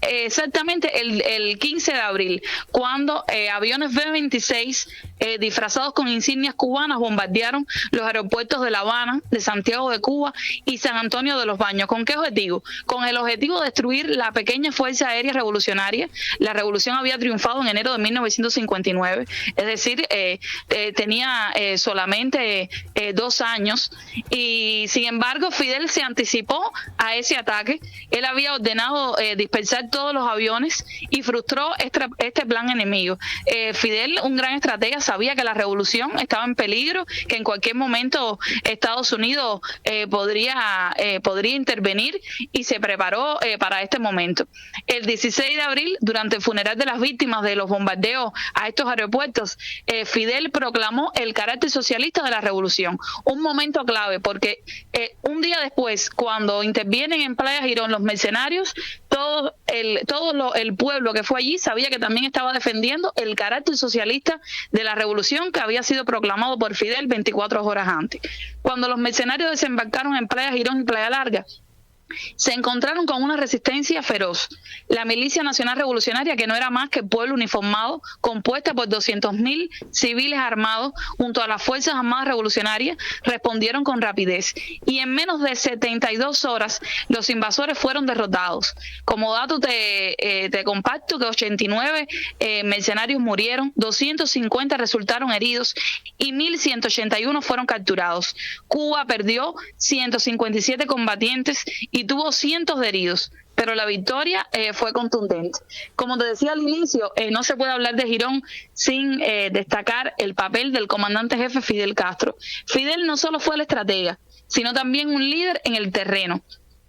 exactamente el 15 de abril, cuando aviones B-26 disfrazados con insignias cubanas bombardearon los aeropuertos de La Habana, de Santiago de Cuba y San Antonio de los Baños. ¿Con qué objetivo? Con el objetivo de destruir la pequeña fuerza aérea revolucionaria. La revolución había triunfado en enero de 1959, es decir, tenía solamente 2 años, y sin embargo Fidel se anticipó a ese ataque. Él había ordenado dispersar todos los aviones y frustró este plan enemigo. Fidel, un gran estratega, sabía que la revolución estaba en peligro, que en cualquier momento Estados Unidos podría intervenir, y se preparó para este momento. El 16 de abril, durante el funeral de las víctimas de los bombardeos a estos aeropuertos, Fidel proclamó el carácter socialista de la revolución. Un momento clave, porque un día después, cuando intervienen en Playa Girón los mercenarios, todo el pueblo que fue allí sabía que también estaba defendiendo el carácter socialista de la revolución que había sido proclamado por Fidel 24 horas antes. Cuando los mercenarios desembarcaron en Playa Girón y Playa Larga, se encontraron con una resistencia feroz. La Milicia Nacional Revolucionaria, que no era más que el pueblo uniformado, compuesta por 200.000 civiles armados, junto a las Fuerzas Armadas Revolucionarias, respondieron con rapidez. Y en menos de 72 horas, los invasores fueron derrotados. Como dato te comparto que 89 mercenarios murieron, 250 resultaron heridos y 1.181 fueron capturados. Cuba perdió 157 combatientes y tuvo cientos de heridos, pero la victoria fue contundente. Como te decía al inicio, no se puede hablar de Girón sin destacar el papel del comandante jefe Fidel Castro. Fidel no solo fue el estratega, sino también un líder en el terreno.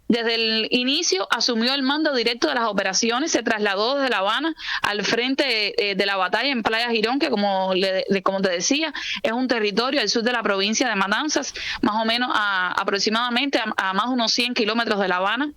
Desde el inicio asumió el mando directo de las operaciones, se trasladó desde La Habana al frente de la batalla en Playa Girón, que como te decía, es un territorio al sur de la provincia de Matanzas, más o menos aproximadamente a más de unos 100 kilómetros de La Habana.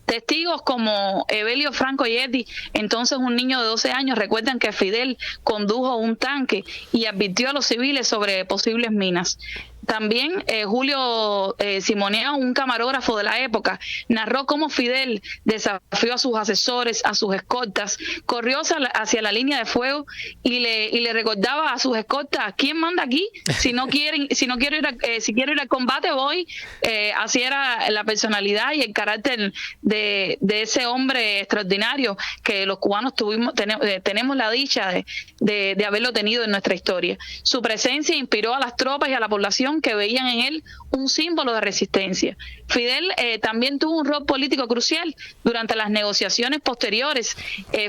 Testigos como Evelio Franco Yeti, entonces un niño de 12 años, recuerdan que Fidel condujo un tanque y advirtió a los civiles sobre posibles minas. También Julio Simoniao, un camarógrafo de la época, narró cómo Fidel desafió a sus asesores, a sus escoltas, corrió hacia la línea de fuego y le recordaba a sus escoltas: ¿quién manda aquí? Si quiero ir al combate, voy. Así era la personalidad y el carácter de ese hombre extraordinario que los cubanos tenemos la dicha de haberlo tenido en nuestra historia. Su presencia inspiró a las tropas y a la población, que veían en él un símbolo de resistencia. Fidel también tuvo un rol político crucial. Durante las negociaciones posteriores,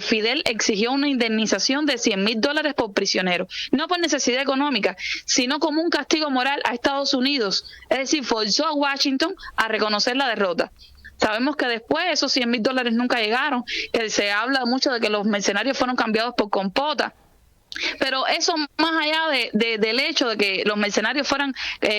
Fidel exigió una indemnización de $100,000 por prisionero, no por necesidad económica, sino como un castigo moral a Estados Unidos. Es decir, forzó a Washington a reconocer la derrota. Sabemos que después esos $100,000 nunca llegaron. Se habla mucho de que los mercenarios fueron cambiados por compota. Pero eso, más allá del hecho de que los mercenarios fueran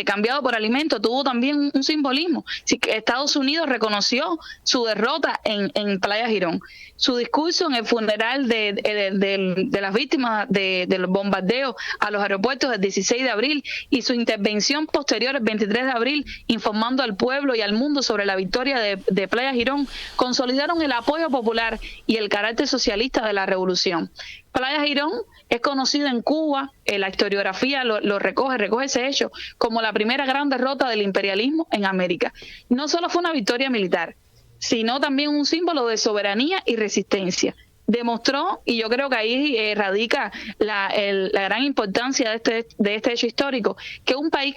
cambiados por alimentos, tuvo también un simbolismo. Sí, que Estados Unidos reconoció su derrota en Playa Girón. Su discurso en el funeral de las víctimas de los bombardeos a los aeropuertos del 16 de abril y su intervención posterior el 23 de abril informando al pueblo y al mundo sobre la victoria de Playa Girón consolidaron el apoyo popular y el carácter socialista de la revolución. Playa Girón es conocido en Cuba, la historiografía lo recoge ese hecho como la primera gran derrota del imperialismo en América. No solo fue una victoria militar, sino también un símbolo de soberanía y resistencia. Demostró, y yo creo que ahí radica la gran importancia de este hecho histórico, que un país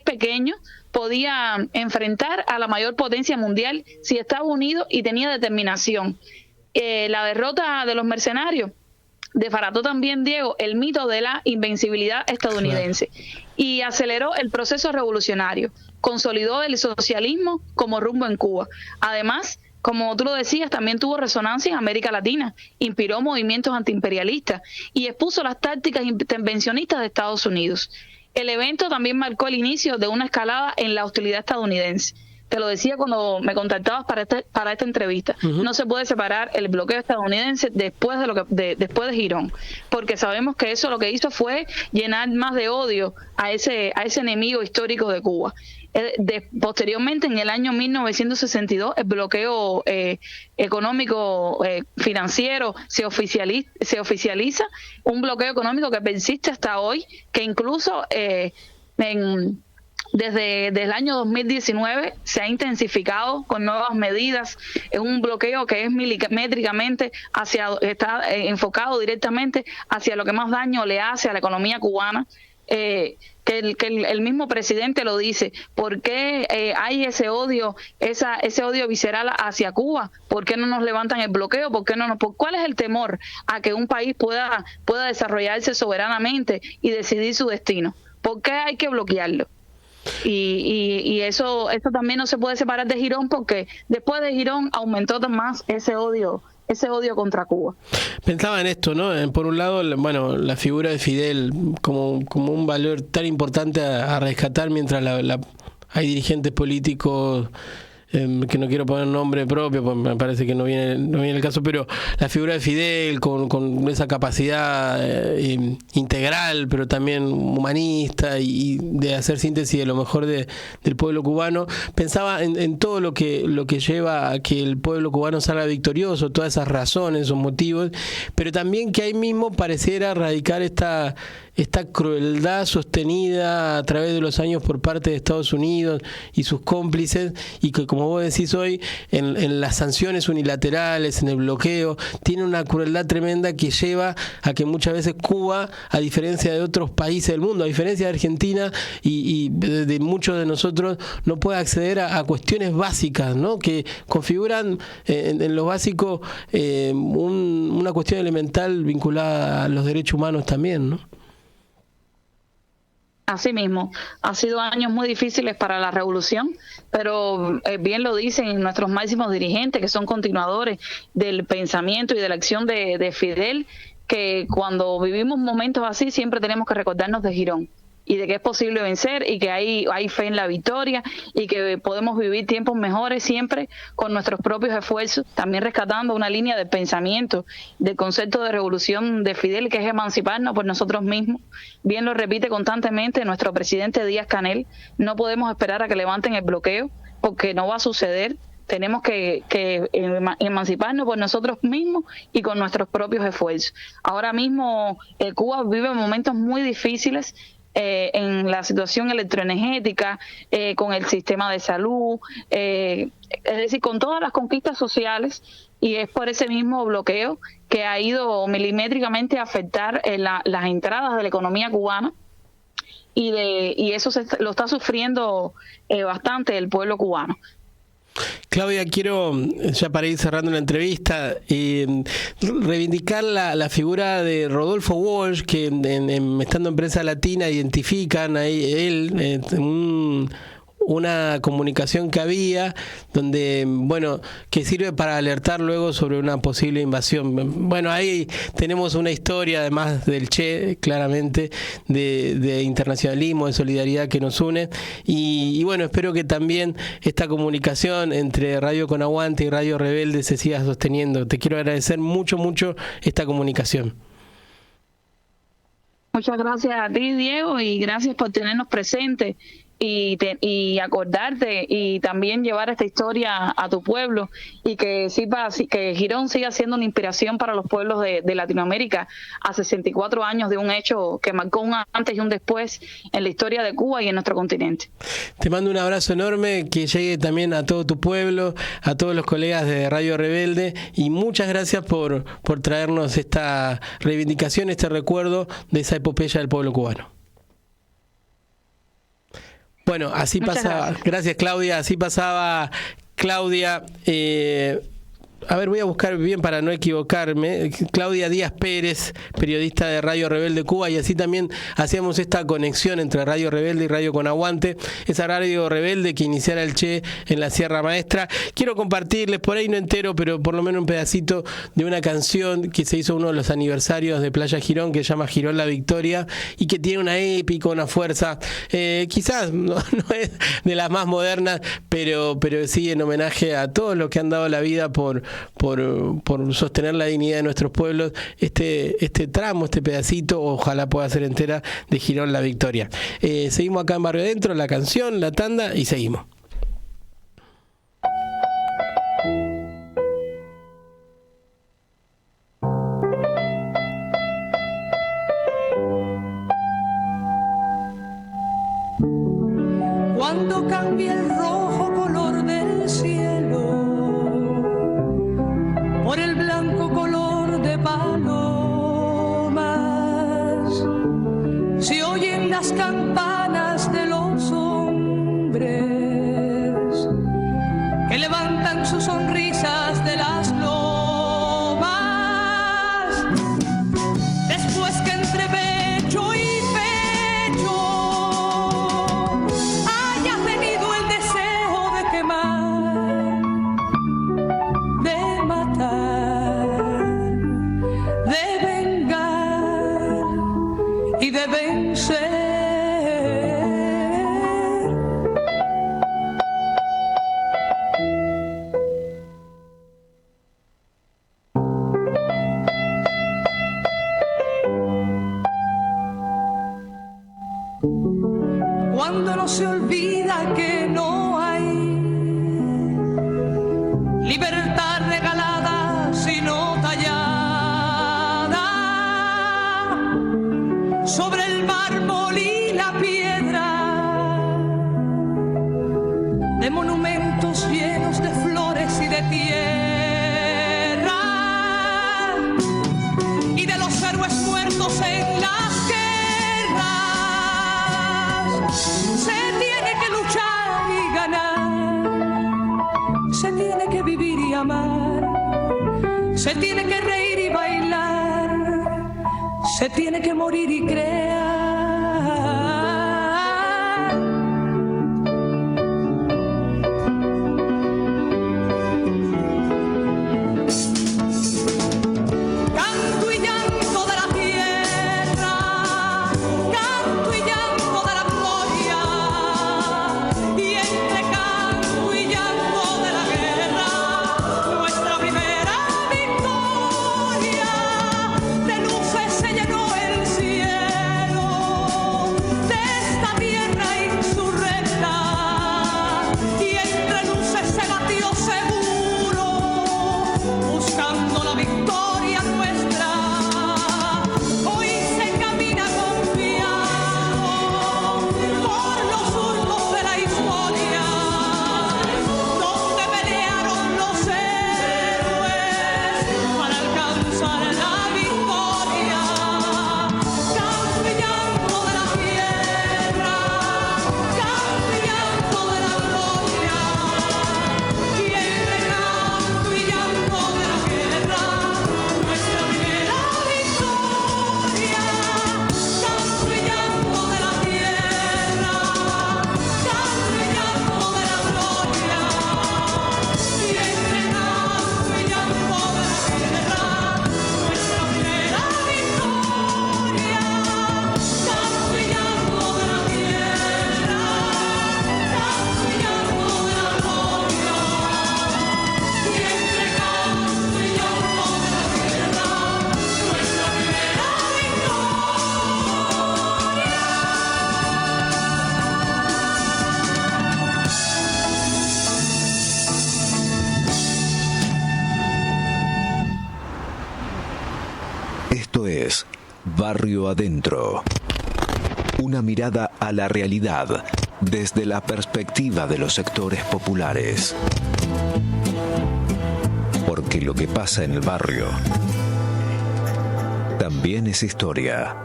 pequeño podía enfrentar a la mayor potencia mundial si Estados Unidos y tenía determinación. La derrota de los mercenarios desbarató también, Diego, el mito de la invencibilidad estadounidense y aceleró el proceso revolucionario, consolidó el socialismo como rumbo en Cuba. Además, como tú lo decías, también tuvo resonancia en América Latina, inspiró movimientos antiimperialistas y expuso las tácticas intervencionistas de Estados Unidos. El evento también marcó el inicio de una escalada en la hostilidad estadounidense. Te lo decía cuando me contactabas para esta entrevista. No se puede separar el bloqueo estadounidense después de Girón, porque sabemos que eso lo que hizo fue llenar más de odio a ese enemigo histórico de Cuba. Posteriormente, en el año 1962, el bloqueo económico financiero se oficializa, un bloqueo económico que persiste hasta hoy, que incluso desde el año 2019 se ha intensificado con nuevas medidas. Es un bloqueo que es milimétricamente está enfocado directamente hacia lo que más daño le hace a la economía cubana. Que el mismo presidente lo dice. ¿Por qué hay ese odio visceral hacia Cuba? ¿Por qué no nos levantan el bloqueo? ¿Cuál es el temor a que un país pueda desarrollarse soberanamente y decidir su destino? ¿Por qué hay que bloquearlo? Y eso también no se puede separar de Girón, porque después de Girón aumentó más ese odio contra Cuba. Pensaba en esto, ¿no? Por un lado, la figura de Fidel como un valor tan importante a rescatar, mientras hay dirigentes políticos que no quiero poner nombre propio, porque me parece que no viene el caso, pero la figura de Fidel con esa capacidad integral, pero también humanista y de hacer síntesis de lo mejor del pueblo cubano. Pensaba en todo lo que lleva a que el pueblo cubano salga victorioso, todas esas razones, esos motivos, pero también que ahí mismo pareciera radicar esta crueldad sostenida a través de los años por parte de Estados Unidos y sus cómplices, y que, como vos decís hoy, en las sanciones unilaterales, en el bloqueo, tiene una crueldad tremenda que lleva a que muchas veces Cuba, a diferencia de otros países del mundo, a diferencia de Argentina y de muchos de nosotros, no puede acceder a cuestiones básicas, ¿no? Que configuran en lo básico una cuestión elemental vinculada a los derechos humanos también, ¿no? Así mismo, han sido años muy difíciles para la revolución, pero bien lo dicen nuestros máximos dirigentes, que son continuadores del pensamiento y de la acción de Fidel, que cuando vivimos momentos así siempre tenemos que recordarnos de Girón y de que es posible vencer y que hay fe en la victoria y que podemos vivir tiempos mejores siempre con nuestros propios esfuerzos, también rescatando una línea de pensamiento del concepto de revolución de Fidel, que es emanciparnos por nosotros mismos. Bien lo repite constantemente nuestro presidente Díaz-Canel: no podemos esperar a que levanten el bloqueo, porque no va a suceder. Tenemos que emanciparnos por nosotros mismos y con nuestros propios esfuerzos. Ahora mismo Cuba vive momentos muy difíciles en la situación electroenergética, con el sistema de salud, es decir, con todas las conquistas sociales, y es por ese mismo bloqueo que ha ido milimétricamente a afectar las entradas de la economía cubana, y eso lo está sufriendo bastante el pueblo cubano. Claudia, quiero, ya para ir cerrando la entrevista, reivindicar la figura de Rodolfo Walsh, que estando en Prensa Latina identifican a él, una comunicación que había, donde, bueno, que sirve para alertar luego sobre una posible invasión. Bueno, ahí tenemos una historia, además del Che, claramente, de internacionalismo, de solidaridad que nos une. Y bueno, espero que también esta comunicación entre Radio Con Aguante y Radio Rebelde se siga sosteniendo. Te quiero agradecer mucho esta comunicación. Muchas gracias a ti, Diego, y gracias por tenernos presentes y acordarte y también llevar esta historia a tu pueblo, y que que Girón siga siendo una inspiración para los pueblos de Latinoamérica a 64 años de un hecho que marcó un antes y un después en la historia de Cuba y en nuestro continente. Te mando un abrazo enorme, que llegue también a todo tu pueblo, a todos los colegas de Radio Rebelde, y muchas gracias por traernos esta reivindicación, este recuerdo de esa epopeya del pueblo cubano. Bueno, así pasaba. Gracias, Claudia. Así pasaba Claudia. A ver, voy a buscar bien para no equivocarme. Claudia Díaz Pérez, periodista de Radio Rebelde Cuba, y así también hacíamos esta conexión entre Radio Rebelde y Radio Con Aguante, esa Radio Rebelde que iniciara el Che en la Sierra Maestra. Quiero compartirles, por ahí no entero, pero por lo menos un pedacito de una canción que se hizo uno de los aniversarios de Playa Girón, que se llama Girón la Victoria, y que tiene una épica, una fuerza. Quizás no es de las más modernas, pero sí en homenaje a todos los que han dado la vida por sostener la dignidad de nuestros pueblos. Este tramo, este pedacito, ojalá pueda ser entera, de Girón la Victoria. Seguimos acá en Barrio Adentro, la canción, la tanda, y seguimos. Cuando cambie el rojo color del cielo por el blanco color de palomas, se oyen las campanas de los hombres que levantan sus sonrisas de las lomas, después que entre pecho y pecho haya tenido el deseo de quemar, de matar, de vengar y de vencer. Cuando no se olvida que no hay libertad regalada sino tallada sobre el mármol y la piedra, de monumentos llenos de flores y de tierra, y de los héroes muertos en las guerras. Se tiene que luchar y ganar, se tiene que vivir y amar, se tiene que reír y bailar, se tiene que morir y crear. Canto y llanto de la tierra, canto y llanto de la gloria, y entre canto y llanto de la guerra, nuestra primera victoria. De luces se llenó el cielo, Barrio Adentro. Una mirada a la realidad desde la perspectiva de los sectores populares. Porque lo que pasa en el barrio también es historia.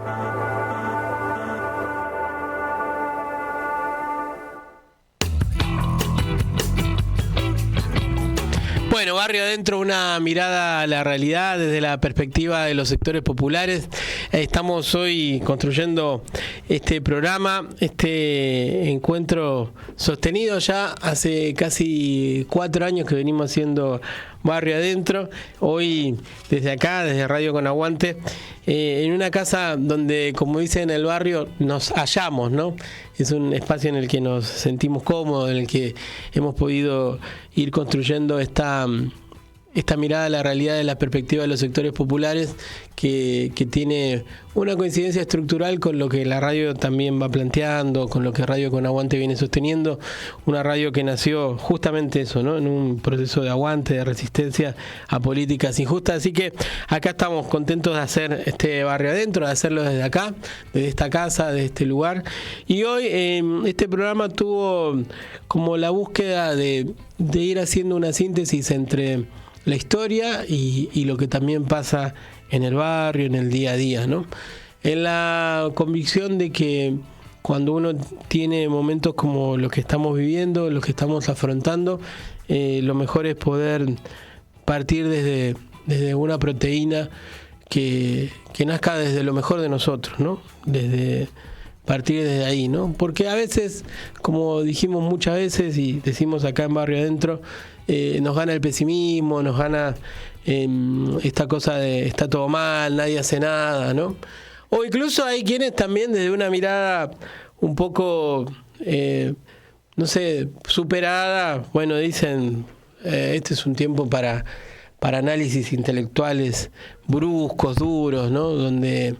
Bueno, Barrio Adentro, una mirada a la realidad desde la perspectiva de los sectores populares. Estamos hoy construyendo este programa, este encuentro sostenido ya hace casi 4 años que venimos haciendo Barrio Adentro. Hoy desde acá, desde Radio Con Aguante, en una casa donde, como dicen en el barrio, nos hallamos, ¿no? Es un espacio en el que nos sentimos cómodos, en el que hemos podido ir construyendo esta mirada a la realidad de la perspectiva de los sectores populares que tiene una coincidencia estructural con lo que la radio también va planteando, con lo que Radio Con Aguante viene sosteniendo, una radio que nació justamente eso, ¿no? En un proceso de aguante, de resistencia a políticas injustas. Así que acá estamos contentos de hacer este Barrio Adentro, de hacerlo desde acá, desde esta casa, desde este lugar. Y hoy este programa tuvo como la búsqueda de ir haciendo una síntesis entre la historia y lo que también pasa en el barrio, en el día a día, ¿no? En la convicción de que cuando uno tiene momentos como los que estamos viviendo, los que estamos afrontando, lo mejor es poder partir desde una proteína que nazca desde lo mejor de nosotros, ¿no? Partir desde ahí, ¿no? Porque a veces, como dijimos muchas veces y decimos acá en Barrio Adentro, nos gana el pesimismo, nos gana esta cosa de está todo mal, nadie hace nada, ¿no? O incluso hay quienes también desde una mirada un poco, no sé, superada, bueno, dicen, este es un tiempo para análisis intelectuales bruscos, duros, ¿no? Donde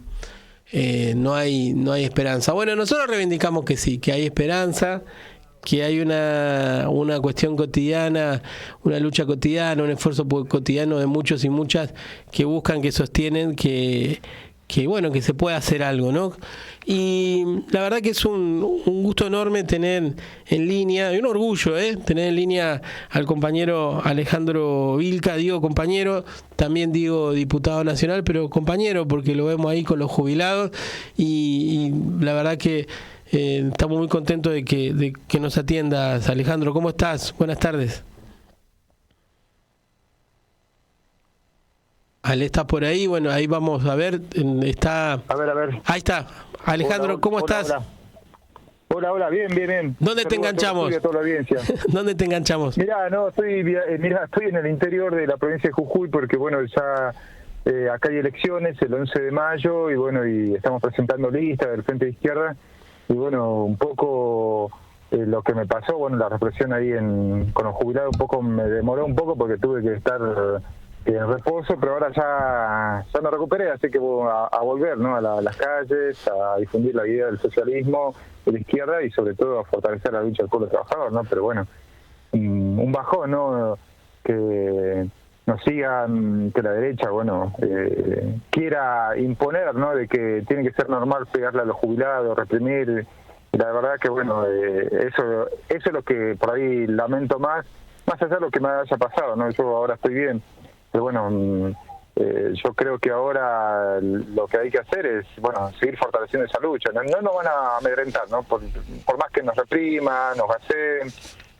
no hay esperanza. Bueno, nosotros reivindicamos que sí, que hay esperanza, que hay una cuestión cotidiana, una lucha cotidiana, un esfuerzo cotidiano de muchos y muchas que buscan, que sostienen, que bueno, que se pueda hacer algo, ¿no? Y la verdad que es un gusto enorme tener en línea, y un orgullo, tener en línea al compañero Alejandro Vilca. Digo compañero, también digo diputado nacional, pero compañero porque lo vemos ahí con los jubilados y la verdad que estamos muy contentos de que nos atiendas. Alejandro, ¿cómo estás? Buenas tardes. Ale, ¿estás por ahí? Bueno, ahí vamos a ver. Está. A ver. Ahí está. Alejandro, ¿cómo estás? Hola, bien. ¿Dónde te enganchamos? Toda la audiencia. ¿Dónde te enganchamos? Estoy en el interior de la provincia de Jujuy porque, bueno, ya acá hay elecciones el 11 de mayo y, bueno, y estamos presentando listas del Frente de Izquierda. Y bueno, un poco lo que me pasó, bueno, la represión ahí con los jubilados un poco me demoró un poco porque tuve que estar en reposo, pero ahora ya me recuperé, así que voy a volver, ¿no? A las calles, a difundir la idea del socialismo, de la izquierda y sobre todo a fortalecer la lucha del pueblo trabajador, ¿no? Pero bueno, un bajón, ¿no? Que nos sigan, que la derecha, bueno, quiera imponer, ¿no? De que tiene que ser normal pegarle a los jubilados, reprimir. Y la verdad que, bueno, eso es lo que por ahí lamento más allá de lo que me haya pasado, ¿no? Yo ahora estoy bien, pero bueno, yo creo que ahora lo que hay que hacer es, bueno, seguir fortaleciendo esa lucha. No nos van a amedrentar, ¿no? Por más que nos repriman, nos gaseen.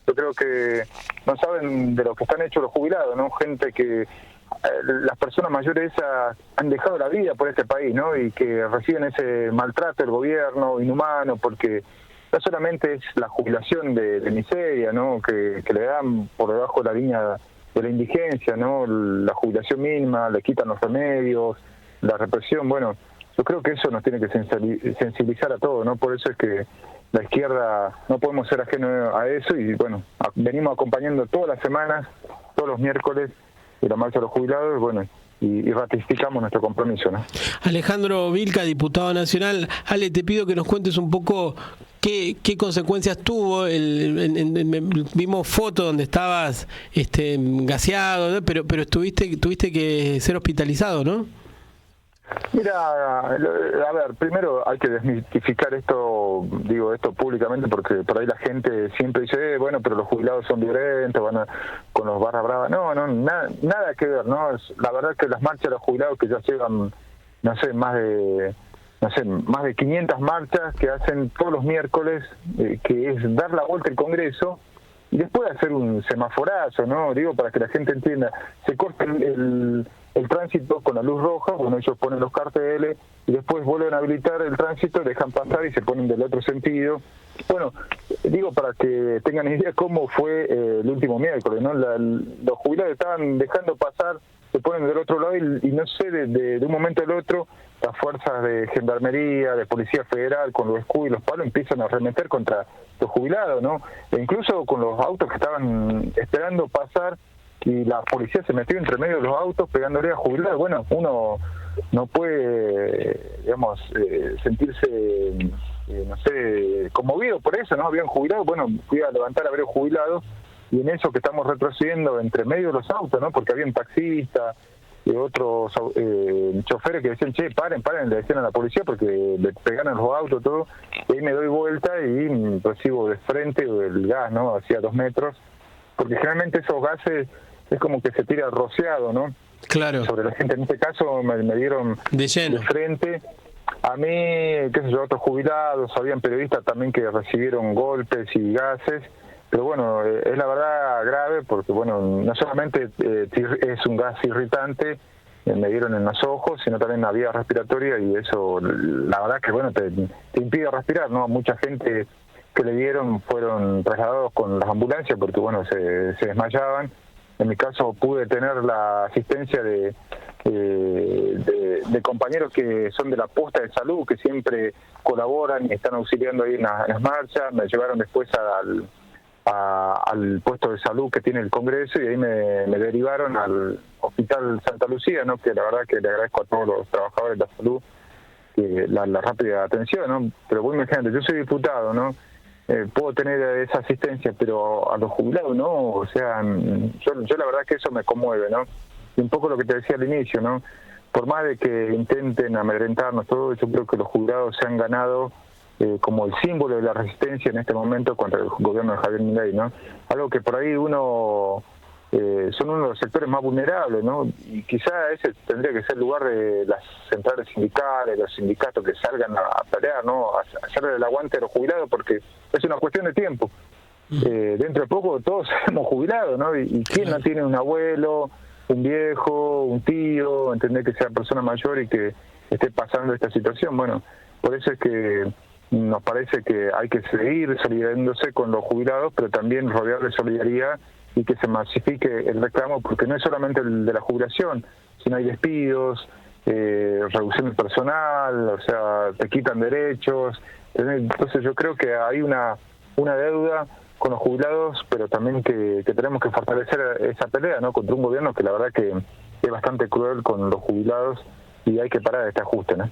Yo creo que no saben de lo que están hechos los jubilados, ¿no? Gente que las personas mayores esas han dejado la vida por este país, ¿no? Y que reciben ese maltrato del gobierno inhumano, porque no solamente es la jubilación de miseria, ¿no? Que le dan por debajo de la línea de la indigencia, ¿no? La jubilación mínima, le quitan los remedios, la represión. Bueno, yo creo que eso nos tiene que sensibilizar a todos, ¿no? Por eso es que la izquierda no podemos ser ajenos a eso y, bueno, venimos acompañando todas las semanas, todos los miércoles, de la marcha de los jubilados, bueno, y ratificamos nuestro compromiso, ¿no? Alejandro Vilca, diputado nacional. Ale, te pido que nos cuentes un poco qué consecuencias tuvo. Vimos fotos donde estabas gaseado, ¿no? pero tuviste que ser hospitalizado, ¿no? Mira, a ver, primero hay que desmitificar esto, digo esto públicamente, porque por ahí la gente siempre dice, bueno, pero los jubilados son violentos, van con los barra brava. No, nada que ver, ¿no? La verdad que las marchas de los jubilados que ya llevan, más de 500 marchas que hacen todos los miércoles, que es dar la vuelta al Congreso y después hacer un semaforazo, ¿no? Digo, para que la gente entienda, se corta el tránsito con la luz roja, bueno, ellos ponen los carteles y después vuelven a habilitar el tránsito, dejan pasar y se ponen del otro sentido. Bueno, digo para que tengan idea cómo fue el último miércoles, ¿no? Los jubilados estaban dejando pasar, se ponen del otro lado y no sé, de un momento al otro, las fuerzas de gendarmería, de policía federal, con los escudos y los palos empiezan a arremeter contra los jubilados, ¿no? E incluso con los autos que estaban esperando pasar, y la policía se metió entre medio de los autos pegándole a jubilados. Bueno, uno no puede, digamos, sentirse, conmovido por eso, ¿no? Habían jubilados, bueno, fui a levantar a varios jubilados, y en eso que estamos retrocediendo entre medio de los autos, ¿no? Porque había un taxista y otros choferes que decían, che, paren, le decían a la policía porque le pegaron los autos, todo, y ahí me doy vuelta y recibo de frente el gas, ¿no? Hacia 2 metros, porque generalmente esos gases es como que se tira rociado, ¿no? Claro. Sobre la gente. En este caso me dieron de lleno, de frente. A mí, qué sé yo, otros jubilados, habían periodistas también que recibieron golpes y gases, pero bueno, es la verdad grave porque, bueno, no solamente es un gas irritante, me dieron en los ojos, sino también una vía respiratoria y eso, la verdad que, bueno, te impide respirar, ¿no? Mucha gente que le dieron fueron trasladados con las ambulancias porque, bueno, se desmayaban. En mi caso pude tener la asistencia de compañeros que son de la posta de salud, que siempre colaboran y están auxiliando ahí en las marchas. Me llevaron después al puesto de salud que tiene el Congreso y ahí me derivaron al Hospital Santa Lucía, ¿no? Que la verdad que le agradezco a todos los trabajadores de la salud la rápida atención, ¿no? Pero vos imagínate, yo soy diputado, ¿no? Puedo tener esa asistencia, pero a los jubilados no, o sea, yo la verdad que eso me conmueve, ¿no? Y un poco lo que te decía al inicio, ¿no? Por más de que intenten amedrentarnos todo, yo creo que los jubilados se han ganado como el símbolo de la resistencia en este momento contra el gobierno de Javier Milei, ¿no? Algo que por ahí son uno de los sectores más vulnerables, ¿no? Y quizá ese tendría que ser el lugar de las centrales sindicales, los sindicatos que salgan a pelear, ¿no? A hacerle el aguante a los jubilados, porque es una cuestión de tiempo. Dentro de poco todos hemos jubilado, ¿no? Y quién no tiene un abuelo, un viejo, un tío, entender que sea persona mayor y que esté pasando esta situación. Bueno, por eso es que nos parece que hay que seguir solidarizándose con los jubilados, pero también rodear de solidaridad y que se masifique el reclamo, porque no es solamente el de la jubilación, sino hay despidos, reducción del personal, o sea, te quitan derechos. Entonces yo creo que hay una deuda con los jubilados, pero también que tenemos que fortalecer esa pelea, ¿no? Contra un gobierno que la verdad que es bastante cruel con los jubilados y hay que parar este ajuste, ¿no?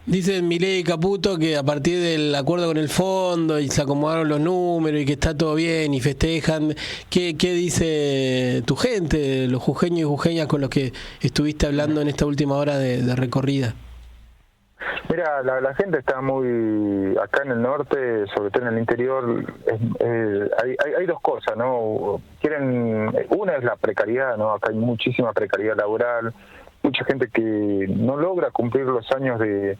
Dice Milei y Caputo que a partir del acuerdo con el fondo y se acomodaron los números y que está todo bien y festejan. ¿Qué dice tu gente, los jujeños y jujeñas con los que estuviste hablando en esta última hora de recorrida? Mira, la gente está muy... Acá en el norte, sobre todo en el interior, hay dos cosas, ¿no? Una es la precariedad, ¿no? Acá hay muchísima precariedad laboral, mucha gente que no logra cumplir los años de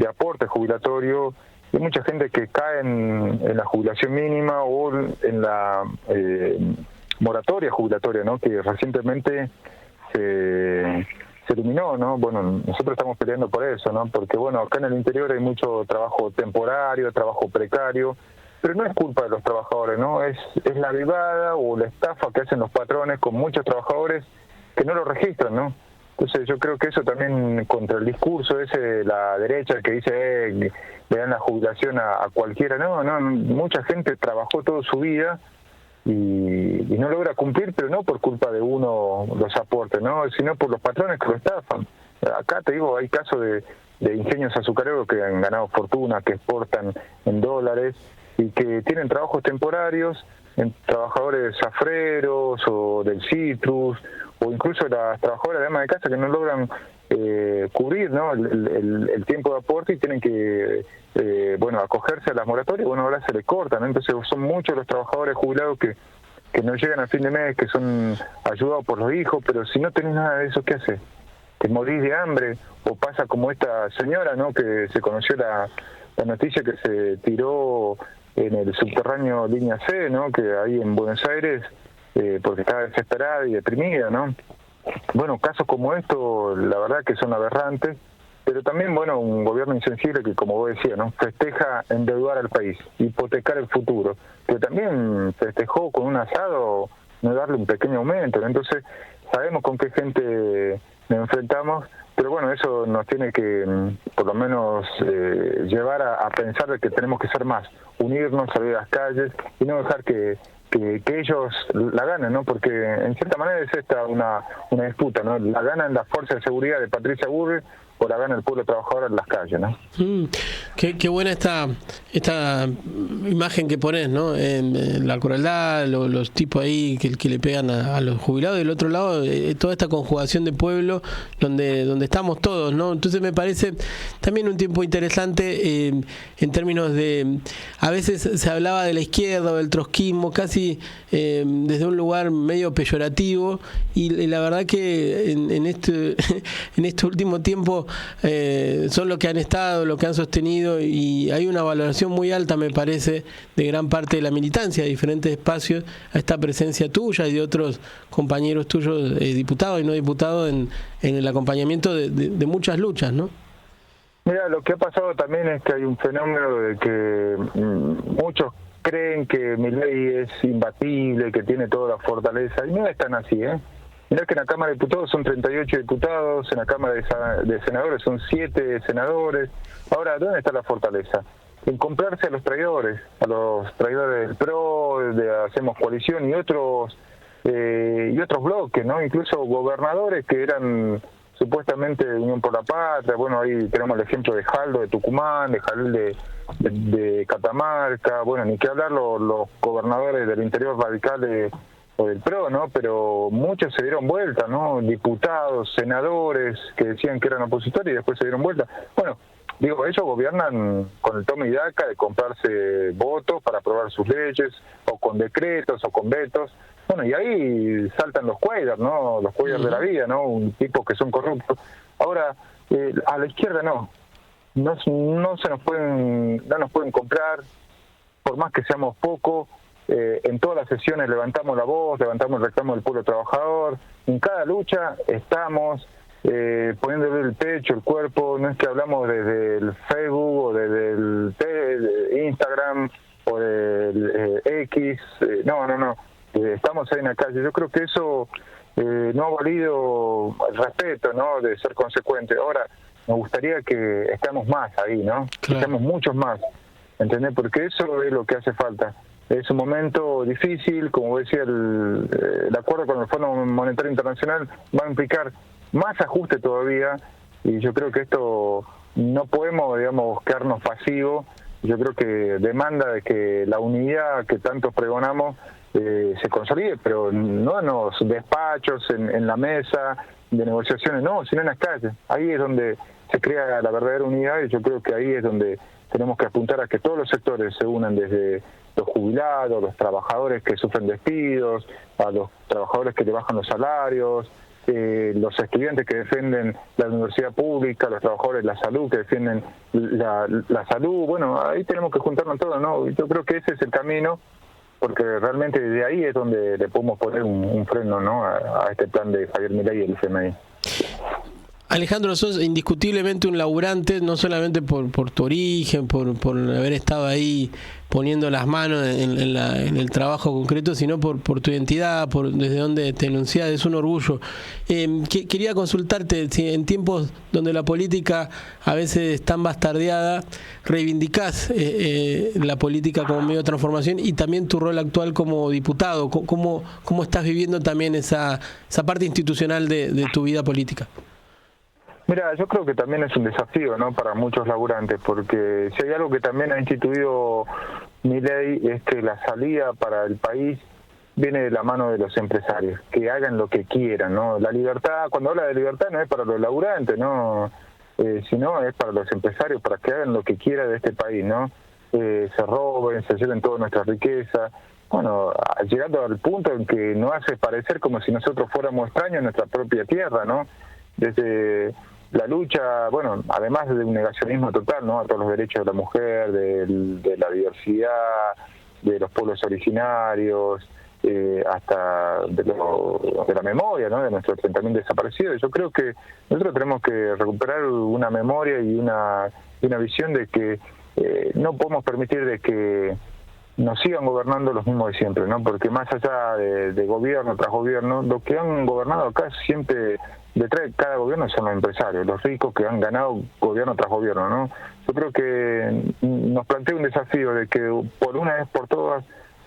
aporte jubilatorio, y mucha gente que cae en la jubilación mínima o en la moratoria jubilatoria, ¿no? Que recientemente se eliminó, ¿no? Bueno, nosotros estamos peleando por eso, ¿no? Porque, bueno, acá en el interior hay mucho trabajo temporario, trabajo precario, pero no es culpa de los trabajadores, ¿no? Es la vivada o la estafa que hacen los patrones con muchos trabajadores que no lo registran, ¿no? Entonces yo creo que eso también contra el discurso ese de la derecha que dice le dan la jubilación a cualquiera, no, mucha gente trabajó toda su vida y no logra cumplir, pero no por culpa de uno los aportes, ¿no? Sino por los patrones que lo estafan. Acá te digo, hay casos de ingenios azucareros que han ganado fortuna, que exportan en dólares y que tienen trabajos temporarios, en trabajadores zafreros o del citrus, o incluso las trabajadoras de ama de casa que no logran cubrir, ¿no?, el tiempo de aporte, y tienen que acogerse a las moratorias. Bueno, ahora se les cortan, ¿no? Entonces son muchos los trabajadores jubilados que no llegan a fin de mes, que son ayudados por los hijos, pero si no tenés nada de eso, ¿qué haces? Te morís de hambre, o pasa como esta señora, ¿no?, que se conoció la noticia que se tiró en el subterráneo Línea C, ¿no?, que ahí en Buenos Aires, porque estaba desesperada y deprimida, ¿no? Bueno, casos como estos, la verdad que son aberrantes, pero también, bueno, un gobierno insensible que, como vos decías, ¿no?, festeja endeudar al país, hipotecar el futuro, que también festejó con un asado no darle un pequeño aumento, ¿no? Entonces, sabemos con qué gente nos enfrentamos, pero bueno, eso nos tiene que, por lo menos, llevar a pensar de que tenemos que ser más, unirnos, salir a las calles y no dejar que ellos la ganen, ¿no? Porque en cierta manera es esta una disputa, ¿no? La ganan las fuerzas de seguridad de Patricia Bullrich o la gana el pueblo trabajador en las calles, ¿no? Qué buena esta imagen que pones, ¿no? En la crueldad, los tipos ahí que le pegan a los jubilados, y del otro lado toda esta conjugación de pueblo donde estamos todos, ¿no? Entonces me parece también un tiempo interesante en términos de, a veces se hablaba de la izquierda o del trotskismo casi desde un lugar medio peyorativo, y la verdad que en este último tiempo son los que han estado, lo que han sostenido, y hay una valoración muy alta, me parece, de gran parte de la militancia de diferentes espacios a esta presencia tuya y de otros compañeros tuyos, diputados y no diputados, en el acompañamiento de muchas luchas, ¿no? Mira, lo que ha pasado también es que hay un fenómeno de que muchos creen que Milei es imbatible, que tiene toda la fortaleza, y no es tan así, ¿eh? Mirá que en la Cámara de Diputados son 38 diputados, en la Cámara de Senadores son 7 senadores. Ahora, ¿dónde está la fortaleza? En comprarse a los traidores del PRO, de Hacemos Coalición y otros bloques, ¿no? Incluso gobernadores que eran supuestamente de Unión por la Patria. Bueno, ahí tenemos el ejemplo de Jaldo de Tucumán, de Jalil de Catamarca, bueno, ni que hablar los gobernadores del interior radical o del PRO, ¿no? Pero muchos se dieron vuelta, ¿no? Diputados, senadores que decían que eran opositores y después se dieron vuelta. Bueno, digo, ellos gobiernan con el toma y daca de comprarse votos para aprobar sus leyes, o con decretos, o con vetos. Bueno, y ahí saltan los cuadros, ¿no? Los cuadros de la vida, ¿no? Un tipo que son corruptos. Ahora, a la izquierda no nos pueden comprar, por más que seamos pocos. En todas las sesiones levantamos la voz, levantamos el reclamo del pueblo trabajador. En cada lucha estamos poniéndole el pecho, el cuerpo. No es que hablamos desde el Facebook o desde el Instagram o del X. No. Estamos ahí en la calle. Yo creo que eso no ha valido el respeto, ¿no?, de ser consecuente. Ahora, nos gustaría que estemos más ahí, ¿no? Claro. Que estemos muchos más, ¿entendés? Porque eso es lo que hace falta. Es un momento difícil, como decía, el acuerdo con el Fondo Monetario Internacional va a implicar más ajuste todavía, y yo creo que esto no podemos, digamos, quedarnos pasivos. Yo creo que demanda de que la unidad que tanto pregonamos se consolide, pero no en los despachos, en la mesa de negociaciones, no, sino en las calles. Ahí es donde se crea la verdadera unidad, y yo creo que ahí es donde tenemos que apuntar a que todos los sectores se unan, desde los jubilados, los trabajadores que sufren despidos, a los trabajadores que le bajan los salarios, los estudiantes que defienden la universidad pública, los trabajadores de la salud que defienden la salud. Bueno, ahí tenemos que juntarnos todos, ¿no? Yo creo que ese es el camino, porque realmente de ahí es donde le podemos poner un freno, ¿no?, a este plan de Javier Milei y el FMI. Alejandro, sos indiscutiblemente un laburante, no solamente por tu origen, por haber estado ahí poniendo las manos en el trabajo concreto, sino por tu identidad, por desde donde te enunciás. Es un orgullo. Quería consultarte si en tiempos donde la política a veces es tan bastardeada, reivindicás la política como medio de transformación, y también tu rol actual como diputado. ¿Cómo estás viviendo también esa parte institucional de tu vida política? Mira, yo creo que también es un desafío, ¿no?, para muchos laburantes, porque si hay algo que también ha instituido Milei es que la salida para el país viene de la mano de los empresarios, que hagan lo que quieran, ¿no? La libertad, cuando habla de libertad no es para los laburantes, ¿no? Sino es para los empresarios, para que hagan lo que quieran de este país, ¿no? Se roben, se lleven toda nuestra riqueza, bueno, llegando al punto en que nos hace parecer como si nosotros fuéramos extraños en nuestra propia tierra, ¿no? Desde la lucha, bueno, además de un negacionismo total, ¿no? A todos los derechos de la mujer, de la diversidad, de los pueblos originarios, hasta de la memoria, ¿no? De nuestros 30.000 desaparecidos. Yo creo que nosotros tenemos que recuperar una memoria y una visión de que no podemos permitir de que nos sigan gobernando los mismos de siempre, ¿no? Porque más allá de gobierno tras gobierno, lo que han gobernado acá siempre, detrás de cada gobierno son los empresarios, los ricos que han ganado gobierno tras gobierno, ¿no? Yo creo que nos plantea un desafío de que por una vez por todas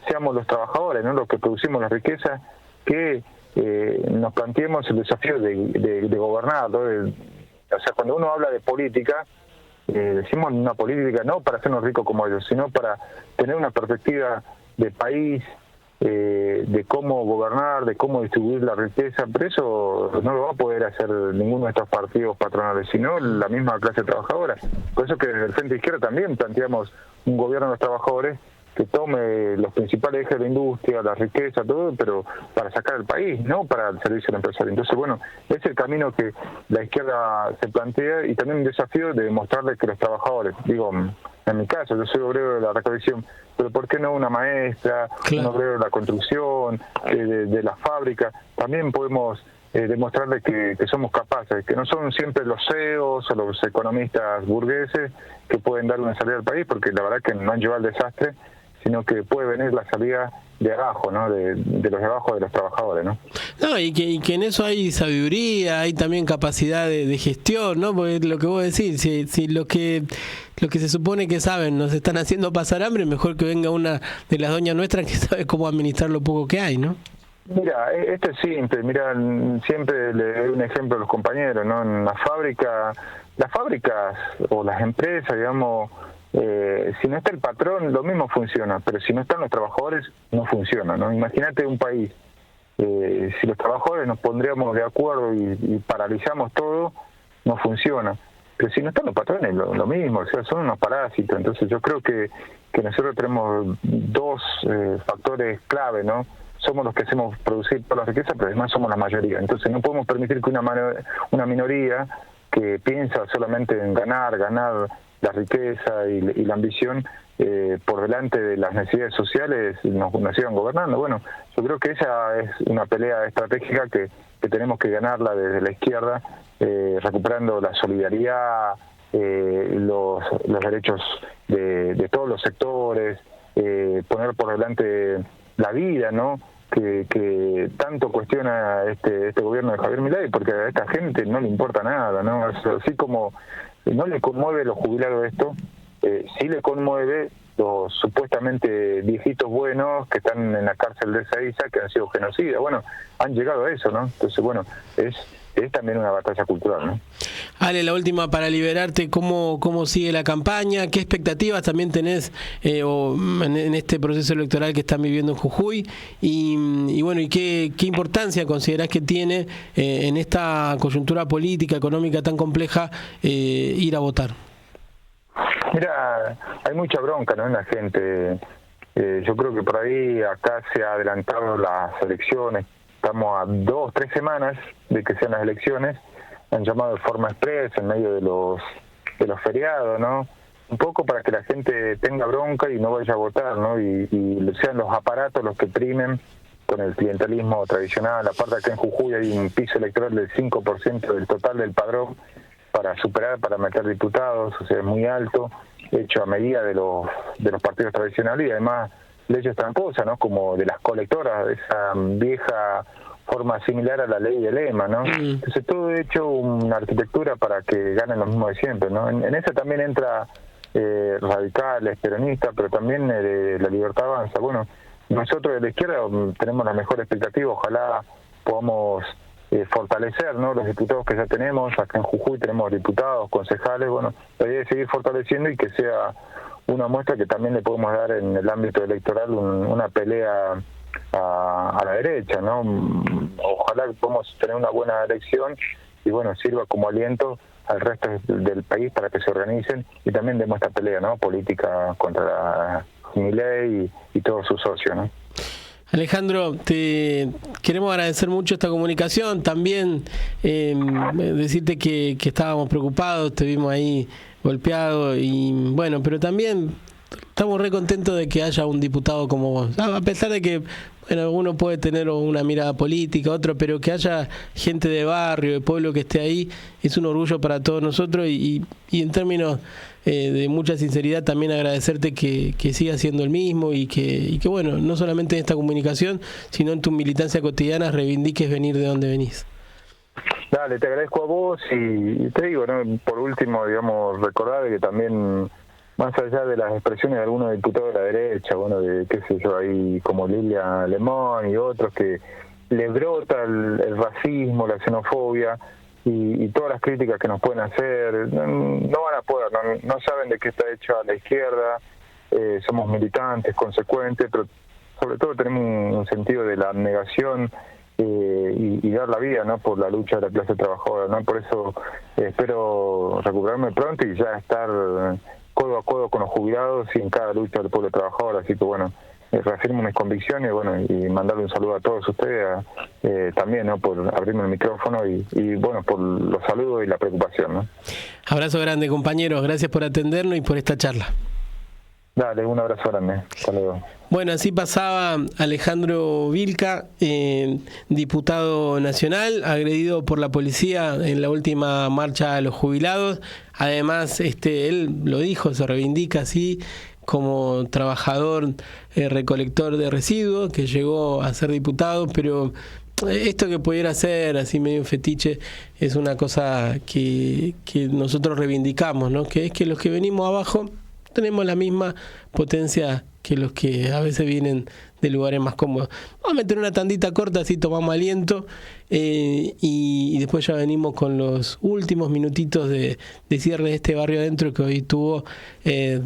seamos los trabajadores, ¿no? Los que producimos la riqueza, que nos planteemos el desafío de gobernar, ¿no? O sea, cuando uno habla de política, decimos una política no para hacernos ricos como ellos, sino para tener una perspectiva de país, de cómo gobernar, de cómo distribuir la riqueza, pero eso no lo va a poder hacer ninguno de estos partidos patronales, sino la misma clase trabajadora. Por eso que desde el Frente Izquierda también planteamos un gobierno de los trabajadores que tome los principales ejes de la industria, la riqueza, todo, pero para sacar al país, no para el servicio al empresario. Entonces, bueno, es el camino que la izquierda se plantea y también un desafío de demostrarle que los trabajadores, digo, en mi caso, yo soy obrero de la recolección, pero ¿por qué no una maestra, un obrero de la construcción, de la fábrica? También podemos demostrarle que somos capaces, que no son siempre los CEOs o los economistas burgueses que pueden dar una salida al país, porque la verdad que no han llevado al desastre, sino que puede venir la salida de abajo, ¿no? De los de abajo de los trabajadores, ¿no? No, y que en eso hay sabiduría, hay también capacidad de gestión, ¿no? Porque lo que vos decís, si lo que se supone que saben nos están haciendo pasar hambre, mejor que venga una de las doñas nuestras que sabe cómo administrar lo poco que hay, ¿no? Mira, esto es simple, mira, siempre le doy un ejemplo a los compañeros, ¿no? En las fábricas o las empresas, digamos, si no está el patrón, lo mismo funciona, pero si no están los trabajadores, no funciona, ¿no? Imagínate un país, si los trabajadores nos pondríamos de acuerdo y paralizamos todo, no funciona. Pero si no están los patrones, lo mismo, o sea, son unos parásitos. Entonces yo creo que nosotros tenemos dos factores clave, ¿no? Somos los que hacemos producir toda la riqueza, pero además somos la mayoría. Entonces no podemos permitir que una minoría que piensa solamente en ganar la riqueza y la ambición por delante de las necesidades sociales nos sigan gobernando. Bueno, yo creo que esa es una pelea estratégica que tenemos que ganarla desde la izquierda, recuperando la solidaridad, los derechos de todos los sectores, poner por delante la vida, ¿no? Que tanto cuestiona este gobierno de Javier Milei, porque a esta gente no le importa nada, ¿no? Así como no le conmueve los jubilados esto, sí le conmueve los supuestamente viejitos buenos que están en la cárcel de Ezeiza, que han sido genocidas. Bueno, han llegado a eso, ¿no? Entonces, bueno, es también una batalla cultural, ¿no? Ale, la última para liberarte, ¿cómo sigue la campaña? ¿Qué expectativas también tenés en este proceso electoral que están viviendo en Jujuy? Y bueno, ¿y qué importancia considerás que tiene en esta coyuntura política, económica tan compleja ir a votar? Mira, hay mucha bronca, ¿no?, en la gente. Yo creo que por ahí acá se han adelantado las elecciones. Estamos a 2-3 semanas de que sean las elecciones. Han llamado de forma express en medio de los feriados, ¿no? Un poco para que la gente tenga bronca y no vaya a votar, ¿no? Y sean los aparatos los que primen con el clientelismo tradicional. Aparte, acá en Jujuy hay un piso electoral del 5% del total del padrón para meter diputados, o sea, es muy alto, hecho a medida de los partidos tradicionales, y además leyes tramposas, ¿no? Como de las colectoras, esa vieja forma similar a la ley de Lema, ¿no? Entonces todo hecho una arquitectura para que ganen los mismos de siempre, ¿no? En esa también entra radicales, peronistas, pero también la Libertad Avanza. Bueno, nosotros de la izquierda tenemos la mejor expectativa, ojalá podamos fortalecer, ¿no?, los diputados que ya tenemos. Acá en Jujuy tenemos diputados, concejales. Bueno, la idea es seguir fortaleciendo y que sea una muestra que también le podemos dar en el ámbito electoral una pelea a la derecha, ¿no? Ojalá que podamos tener una buena elección y bueno, sirva como aliento al resto del país para que se organicen y también demos esta pelea, ¿no? Política contra Milei y todos sus socios, ¿no? Alejandro, te queremos agradecer mucho esta comunicación, también decirte que estábamos preocupados, te vimos ahí golpeado y bueno, pero también estamos re contentos de que haya un diputado como vos, a pesar de que bueno, uno puede tener una mirada política, otro, pero que haya gente de barrio, de pueblo que esté ahí, es un orgullo para todos nosotros y en términos de mucha sinceridad también agradecerte que sigas siendo el mismo y que bueno, no solamente en esta comunicación, sino en tu militancia cotidiana reivindiques venir de donde venís. Dale, te agradezco a vos y te digo, ¿no? Por último, digamos, recordar que también, más allá de las expresiones de algunos diputados de la derecha, bueno, de qué sé yo, ahí como Lilia Lemón y otros que le brota el racismo, la xenofobia y todas las críticas que nos pueden hacer, no van a poder, no saben de qué está hecha la izquierda, somos militantes, consecuentes, pero sobre todo tenemos un sentido de la abnegación y dar la vida, ¿no? Por la lucha de la clase trabajadora, ¿no? Por eso espero recuperarme pronto y ya estar codo a codo con los jubilados y en cada lucha del pueblo trabajador, así que bueno, reafirmo mis convicciones, bueno, y mandarle un saludo a todos ustedes también, ¿no? Por abrirme el micrófono y bueno, por los saludos y la preocupación, ¿no? Abrazo grande, compañeros, gracias por atendernos y por esta charla. Dale, un abrazo grande, hasta luego. Bueno, así pasaba Alejandro Vilca, diputado nacional, agredido por la policía en la última marcha de los jubilados. Además, él lo dijo, se reivindica así como trabajador recolector de residuos, que llegó a ser diputado, pero esto que pudiera ser así medio fetiche es una cosa que nosotros reivindicamos, ¿no? Que es que los que venimos abajo tenemos la misma potencia que los que a veces vienen de lugares más cómodos. Vamos a meter una tandita corta, así tomamos aliento y después ya venimos con los últimos minutitos de cierre de este barrio adentro, que hoy tuvo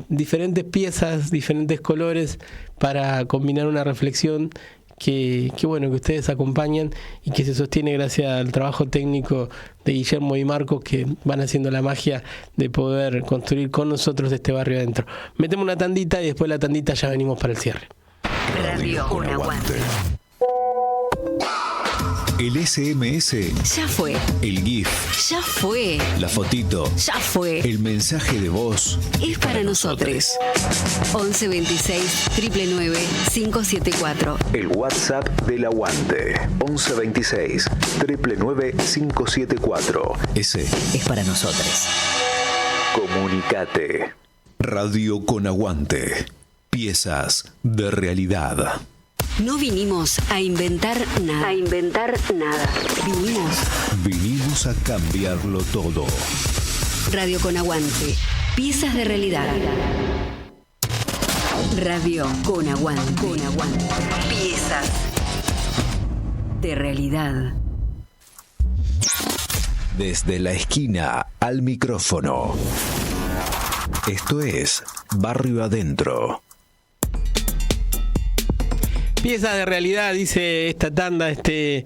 diferentes piezas, diferentes colores para combinar una reflexión que bueno, que ustedes acompañan y que se sostiene gracias al trabajo técnico de Guillermo y Marcos, que van haciendo la magia de poder construir con nosotros este barrio adentro. Metemos una tandita y después de la tandita ya venimos para el cierre. Radio con Aguante. El SMS Ya fue. El GIF Ya fue. La fotito Ya fue. El mensaje de voz Es para nosotros. 11 26 999 574. El WhatsApp del Aguante 11 26 999 574. Ese Es para nosotros. Comunicate. Radio con Aguante. Piezas de realidad. No vinimos a inventar nada. Vinimos a cambiarlo todo. Radio con Aguante. Piezas de realidad. Radio con Aguante. Piezas de realidad. Desde la esquina al micrófono. Esto es Barrio Adentro. Pieza de realidad, dice esta tanda, el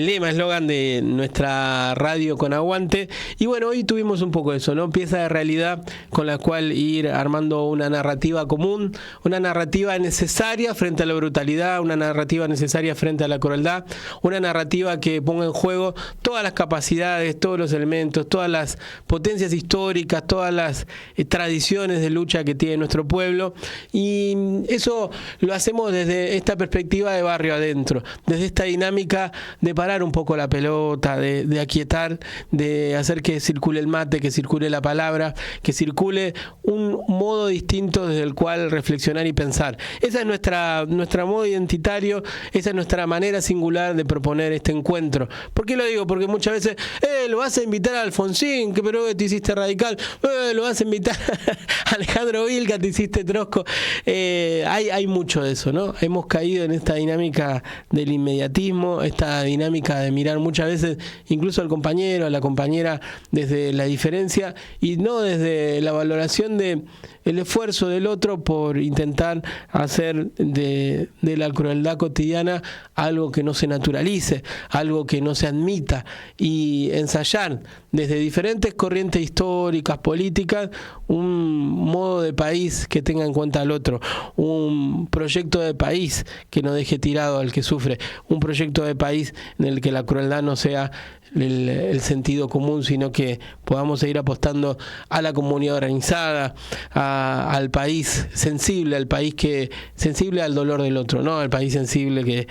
lema, eslogan de nuestra radio con Aguante. Y bueno, hoy tuvimos un poco eso, ¿no? Pieza de realidad con la cual ir armando una narrativa común, una narrativa necesaria frente a la brutalidad, una narrativa necesaria frente a la crueldad, una narrativa que ponga en juego todas las capacidades, todos los elementos, todas las potencias históricas, todas las tradiciones de lucha que tiene nuestro pueblo. Y eso lo hacemos desde esta perspectiva de barrio adentro, desde esta dinámica de parar un poco la pelota, de aquietar, de hacer que circule el mate, que circule la palabra, que circule un modo distinto desde el cual reflexionar y pensar. Esa es nuestra modo identitario, esa es nuestra manera singular de proponer este encuentro. ¿Por qué lo digo? Porque muchas veces lo vas a invitar a Alfonsín, que pero te hiciste radical, lo vas a invitar a Alejandro Vilca, te hiciste trosco. Hay mucho de eso, ¿no? Hemos caído en en esta dinámica del inmediatismo, esta dinámica de mirar muchas veces incluso al compañero, a la compañera desde la diferencia y no desde la valoración de el esfuerzo del otro por intentar hacer de la crueldad cotidiana algo que no se naturalice, algo que no se admita, y ensayar desde diferentes corrientes históricas, políticas, un modo de país que tenga en cuenta al otro, un proyecto de país que no deje tirado al que sufre, un proyecto de país en el que la crueldad no sea el sentido común, sino que podamos seguir apostando a la comunidad organizada, al país sensible, al país que sensible al dolor del otro, no al país sensible que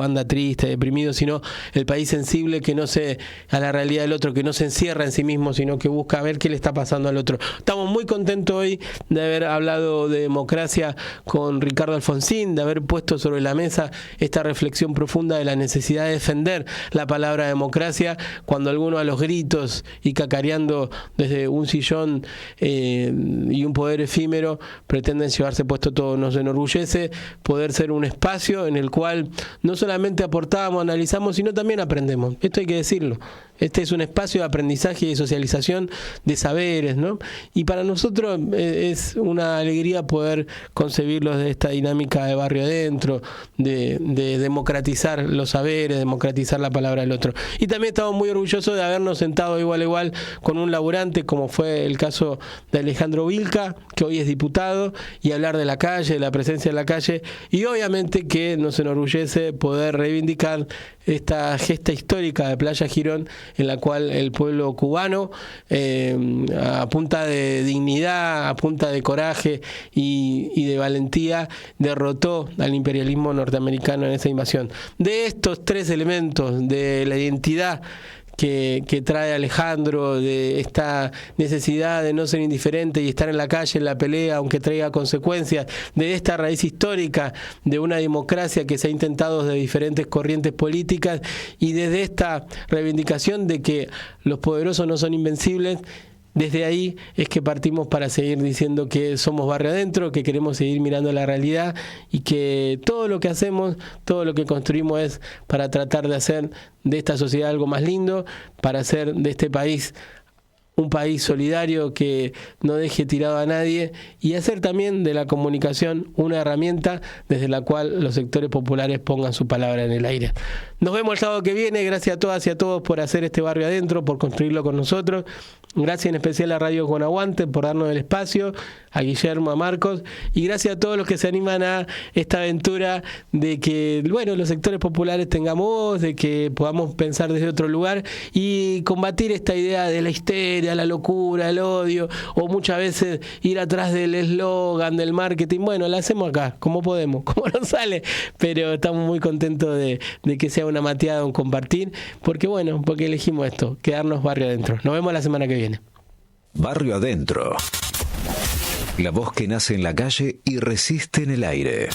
anda triste, deprimido, sino el país sensible que no se a la realidad del otro, que no se encierra en sí mismo, sino que busca ver qué le está pasando al otro. Estamos muy contentos hoy de haber hablado de democracia con Ricardo Alfonsín, de haber puesto sobre la mesa esta reflexión profunda de la necesidad de defender la palabra democracia, cuando algunos a los gritos y cacareando desde un sillón y un poder efímero pretenden llevarse puesto todo. Nos enorgullece poder ser un espacio en el cual no solamente aportamos, analizamos, sino también aprendemos. Esto hay que decirlo. Este es un espacio de aprendizaje y de socialización de saberes, ¿no? Y para nosotros es una alegría poder concebirlo de esta dinámica de barrio adentro, de democratizar los saberes, democratizar la palabra del otro. Y también estamos muy orgullosos de habernos sentado igual a igual con un laburante, como fue el caso de Alejandro Vilca, que hoy es diputado, y hablar de la calle, de la presencia de la calle, y obviamente que nos enorgullece poder reivindicar esta gesta histórica de Playa Girón, en la cual el pueblo cubano, a punta de dignidad, a punta de coraje y de valentía, derrotó al imperialismo norteamericano en esa invasión. De estos tres elementos, de la identidad que trae Alejandro, de esta necesidad de no ser indiferente y estar en la calle, en la pelea, aunque traiga consecuencias, de esta raíz histórica de una democracia que se ha intentado desde diferentes corrientes políticas, y desde esta reivindicación de que los poderosos no son invencibles. Desde ahí es que partimos para seguir diciendo que somos barrio adentro, que queremos seguir mirando la realidad y que todo lo que hacemos, todo lo que construimos es para tratar de hacer de esta sociedad algo más lindo, para hacer de este país un país solidario que no deje tirado a nadie, y hacer también de la comunicación una herramienta desde la cual los sectores populares pongan su palabra en el aire. Nos vemos el sábado que viene. Gracias a todas y a todos por hacer este barrio adentro, por construirlo con nosotros. Gracias en especial a Radio Con Aguante por darnos el espacio, a Guillermo, a Marcos, y gracias a todos los que se animan a esta aventura de que, bueno, los sectores populares tengamos voz, de que podamos pensar desde otro lugar y combatir esta idea de la histeria, la locura, el odio, o muchas veces ir atrás del eslogan, del marketing. Bueno, lo hacemos acá, como podemos, como nos sale, pero estamos muy contentos de que sea una mateada, un compartir, porque elegimos esto, quedarnos barrio adentro. Nos vemos la semana que viene. Barrio Adentro. La voz que nace en la calle y resiste en el aire.